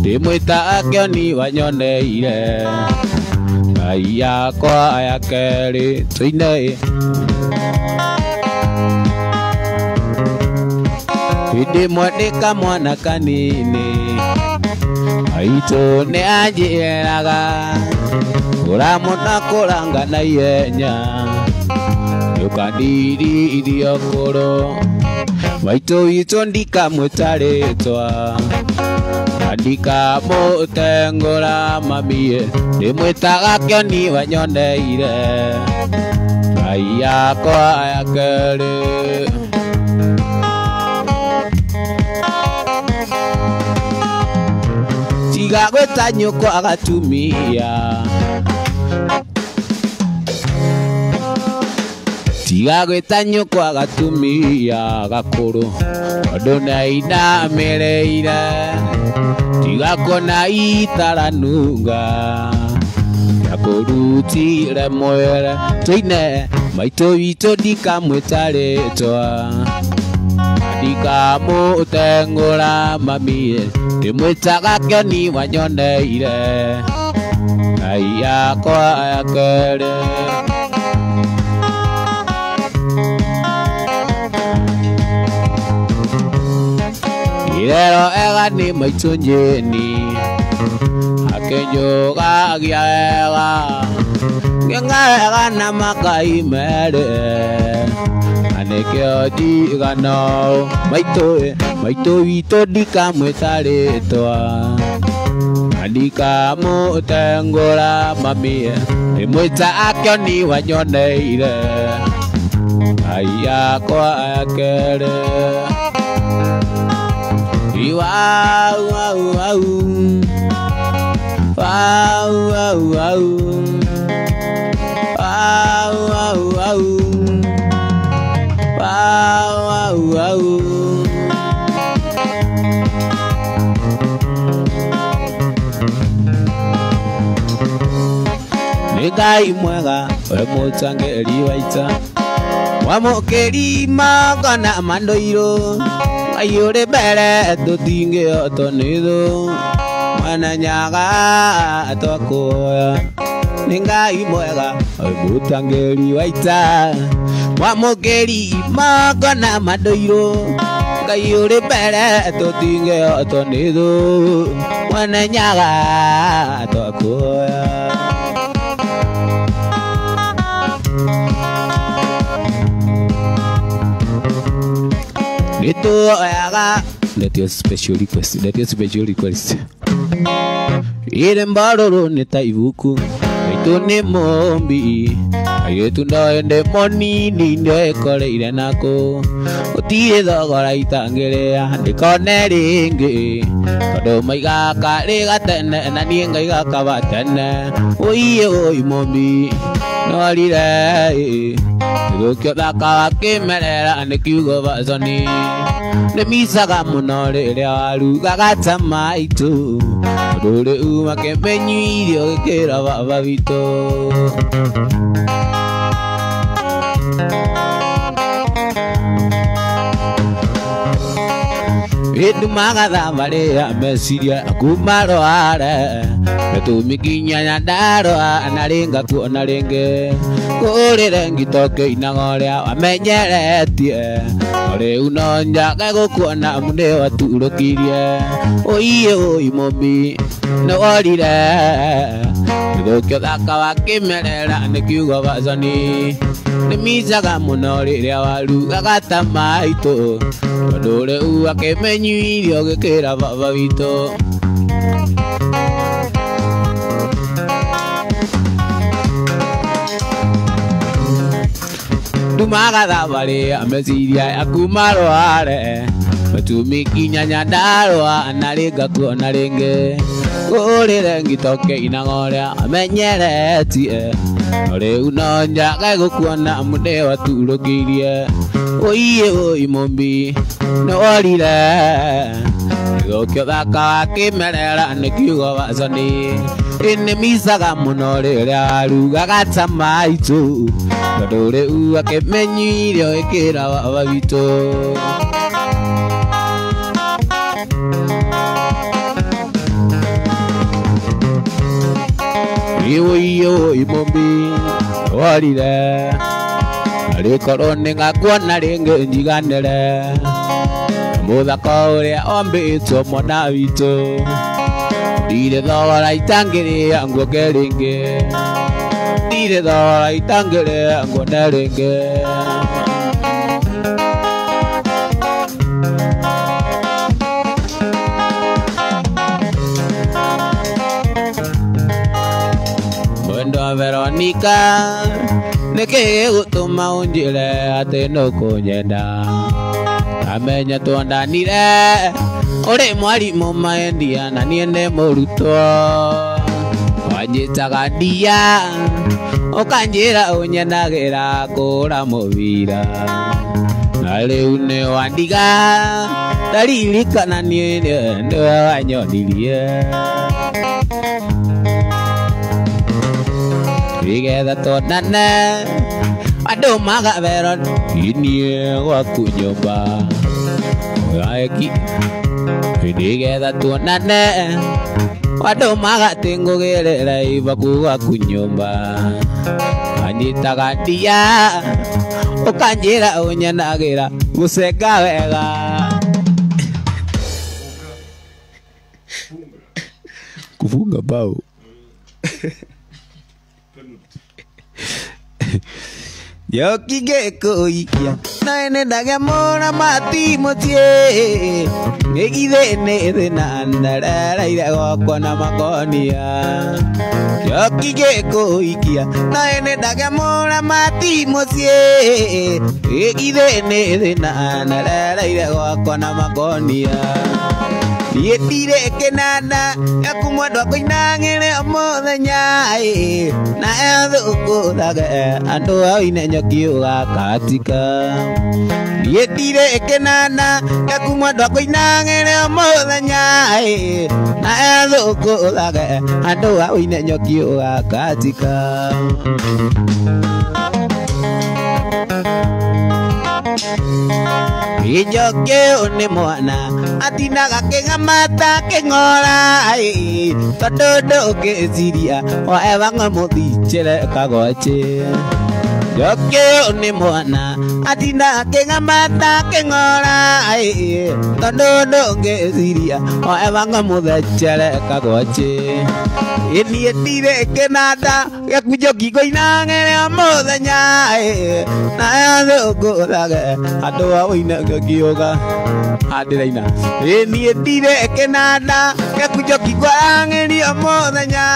ndĩmwĩta Kĩoni wanyoneire. Ngai yakwa ya kerĩ tũine. Hĩndĩ ĩmwe ndĩ kamwana kanini maitũ nĩanjĩraga ũramũna kũranga na ihenya ukandiri irio koro maito ito ndika mwetaretwa andika mutengora mamie ndimwitaga kioni wanyoneire ngai yakwa yakere tiga gweta nyoko agatumia tiga gweta nyoko agatumia gakuru andu naina mereire tiga kona itaranunga yakurutire mwere tuine maito wito ndikamwitaritwa ndikamutengura mamie ndimwitaga kioni wanyoneire ngai yakwa yakere irero ega ni maito njeni akenyoga giaega ngengaega na makai mere anekeo digano maito wito ndikamwitaritwa ndikamutengura mamie ndimwita kioni wanyoneire ngai yakwa yakere wow wow wow wow wow wow wow wow wow wow Ngai mwega we mutangeri waita wamukeri magana mandoiro ayure bere tutinge otonido mananyaga atokoya Ngai mwega we mutangeri waita wamukeri magana mandoiro ayure bere tutinge otonido mananyaga atokoya Itu ayaga that your special request Ire mbaroro netaivuku itu ni mombi ayetu ndoende monini ndekore ire nako utire thogora itangerea ndikone ringi tondu maiga kari gatene na nie ngai gakabatene uiye oi mombi norire Gukyo thaka wakimerera nikiugo bazoni Nimisaga muno riria warugaga ta maitu Ruri uma kemenyu irio gikira baba wito Itu magatha maria mesiria akumarware Tumikinya nyandaro anaringa kuona ringi Kurire ngitoke inagoria wamenyeretie Ore unonjaga gukuona munde waturukirie Oiye oi mombi no orire Gukyo thaka wakimerera nikiugo bazoni Nimisaga muno riria warugaga ta maitu Tondu riu akimenyu irio gikira baba wito Dumagatha maria mesiria akumarware Matumikinya nyandarwa anaringa kuona ringi Kurire ngitoke inagoria amenyeretie Riu nonjaga gukuona munde waturukirie Oiye oi mombi no orire Gukyo thaka wakimerera nikiugo bazoni Nimisaga muno riria warugaga ta maitu Tondu riu akimenyu irio gikira baba wito Iyo imombi orire Arikorwo ningakuona ringi njiganire Muthako uria ombitwo mwana wito Ndire thogora itangiria nguoke ringi Nietire thora itangere ngona renge Mwendo Veronica neke gutuma unjire ati no kunyenda amenya twandanire uri mwarimu maendia na niende murutwo wanyitaga ndia ukanjira unyenagira kura muvira na riu ni wandiga ndaririkana niwe wanyonirie Rigetha tonane andu magavera inie gwaku nyumba gaeki Rigetha tonane andu magatingugirira ivaku gwaku nyumba anyitaga ndia ukanjira unyenagira gucenga wega kufunga bao Yokige kuikia naene ndage mona mati mutie ngigithe ne thina ndarara ire goko na makonia Yokige kuikia naene ndage mona mati mutie ngigithe ne thina ndarara ire goko na makonia Nietire kenana yakumwandwa koinangire muthenya na ethukuthage andu aine nyokiuga katika Nietire kenana yakumwandwa koinangire muthenya na ethukuthage andu aine nyokiuga katika Ijoke ni mwana atinaga kengamata kengora tododo keziria oevanga muthichele kagoche Joke ni mwana atinaga kengamata kengora tododo keziria oevanga muthichele kagoche Nietire kenada yakujoki koinangere muthenya na ethukuthage andu aine ngioga andiraina Nietire kenada yakujoki koinangere muthenya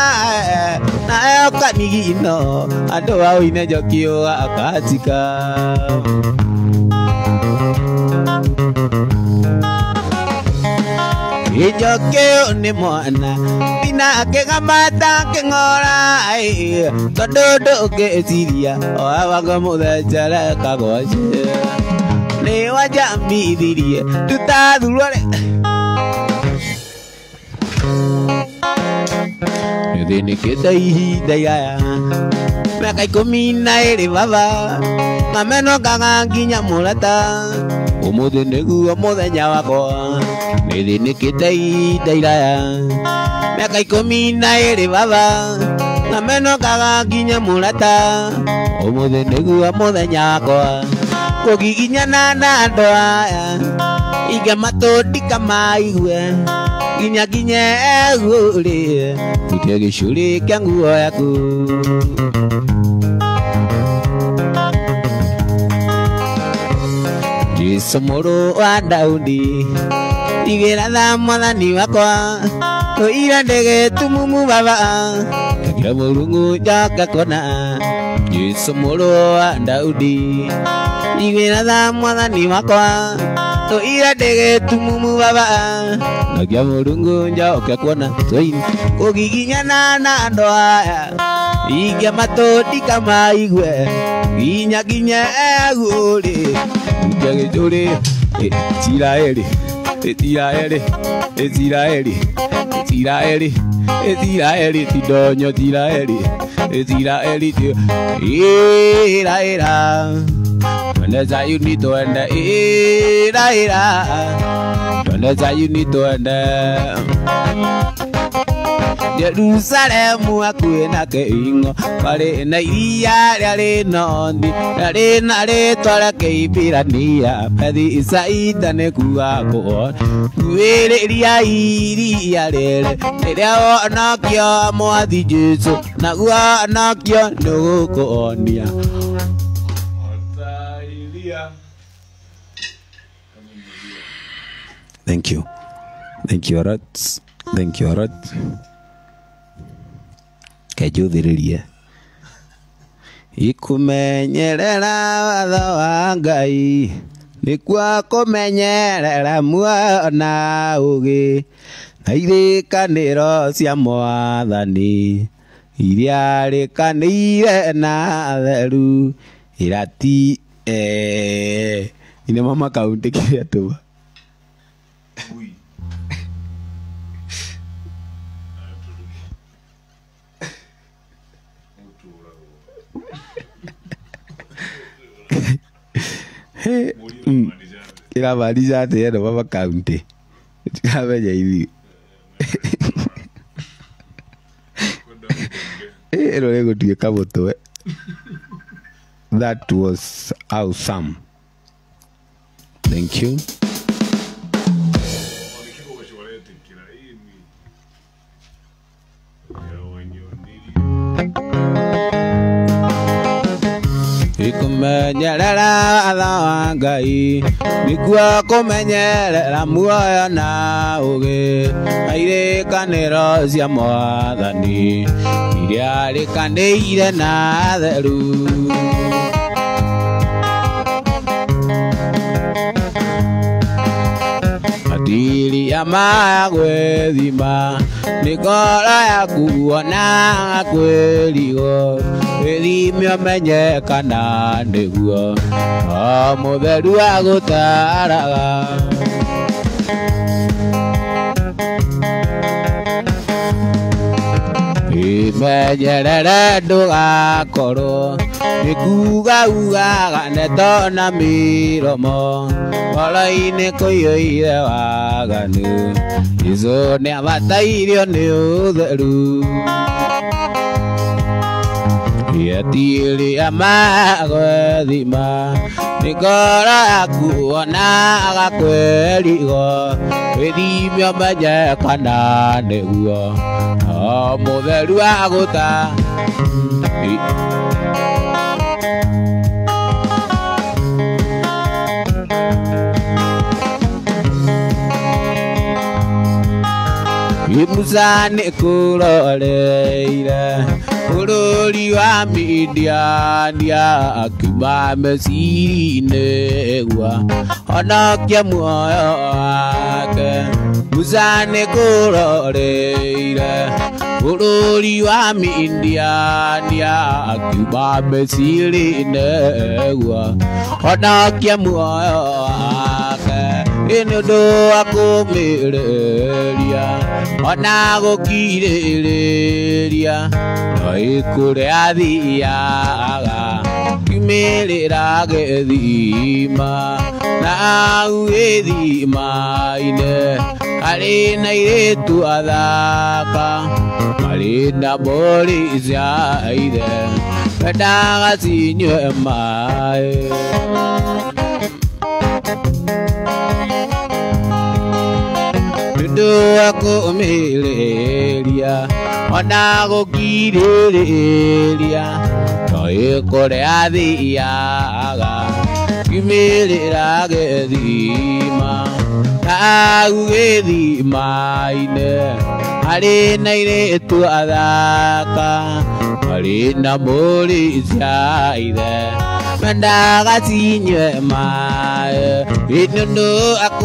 na ekanigino andu aine ngioga akatika Ijoke ni mwana tina kengamata kengora tododo kesiria oawaga muthejere kagoce ni wajambithirie tutathurore Nithinikite ihinda iraya miaka 12 baba ngamenokaga nginya murata umuthi niguo muthenya wakwa Nithinikite ihinda iraya miaka 12 baba ngamenokaga nginya murata umuthi niguo muthenya wakwa kugiginyana na andu aya ige matundika maigue nginya eguri tutie gicuri kia nguo yaku Jesu muru wa Daudi igira mwathani wakwa tuira ndege tumumu baba kagira murungu njoka kona Jesu muru wa Daudi igira mwathani wakwa tuira ndege tumumu baba kagira murungu njoka kona tuini kugiginyana na andu aya igia matundika maigue nginya eguri Jagejore Israeli Israeli Israeli Israeli Israeli tidonyo Israeli Israeli ira ira Twende Zayuni twende ira ira Twende Zayuni twende Jerusalemu akwina keingo pare na iria rĩarĩ nondi rĩarĩ na rĩtwa rĩa Kĩhibirania pethi isaida nĩ kuga kũhona kuĩrĩria iria rĩrĩ rĩrĩa wonokio Mwathi Jesũ naguo wonokio nĩ gũkũhonia. Thank you. Thank you a lot. Thank you a lot. Kajuthiririe. Ikumenyerera watho wa Ngai nĩkuo kũmenyerera muoyo na ũgĩ na irĩkanĩro cia Mwathani iria rĩkanĩire na theru irati ine mama kaunti kĩrĩa tũba ila maanisha ati yeye ndo baba kaunti kamenya hivi ero lego tuweka moto. That was awesome. Thank you. Ikumenyerera watho wa Ngai nĩkuo kũmenyerera muoyo na ũgĩ na irĩkanĩro cia Mwathani iria rĩkanĩire na theru. Matiria ma gwĩthima nĩ ngoro yaku ona kwĩrigwo wĩthime ũmenye kana nĩguo o mũtheru agũtaraga. Wĩmenyerere ndũgakorwo nĩ kuuga ugaga ndeto na mĩromo ngoro-inĩ kũiyũire waganu. Jesũ nĩabatairio nĩ ũtheru. Yetiria magwĩthima nĩ ngoro yaku ona agakwĩrigwo wĩthime ũmenye kana nĩguo o mũtheru agũta. Musa nĩkũroreire bũrũri wa Midiani akiuma meciria-inĩ gwa honokia muoyo wake. Musa nĩkũroreire bũrũri wa Midiani akiuma meciria-inĩ gwa honokia muoyo wake. Nĩ ũndũ wa kũmĩrĩria ona gũkirĩrĩria no kũrĩa athiaga kiumĩrĩra gĩthima na au gĩthima-inĩ arĩ na airĩtu athaka marĩ na mbũri cia ithe mendaga cinyue maĩ. Nĩũndũ wa kũmĩrĩria ona gũkirĩrĩria ndoĩ kũrĩa athiaga kiumĩrĩra gĩthima na au gĩthima-inĩ arĩ na airĩtu athaka marĩ na mbũri cia ithe mendaga cinyue maĩ. Nĩũndũ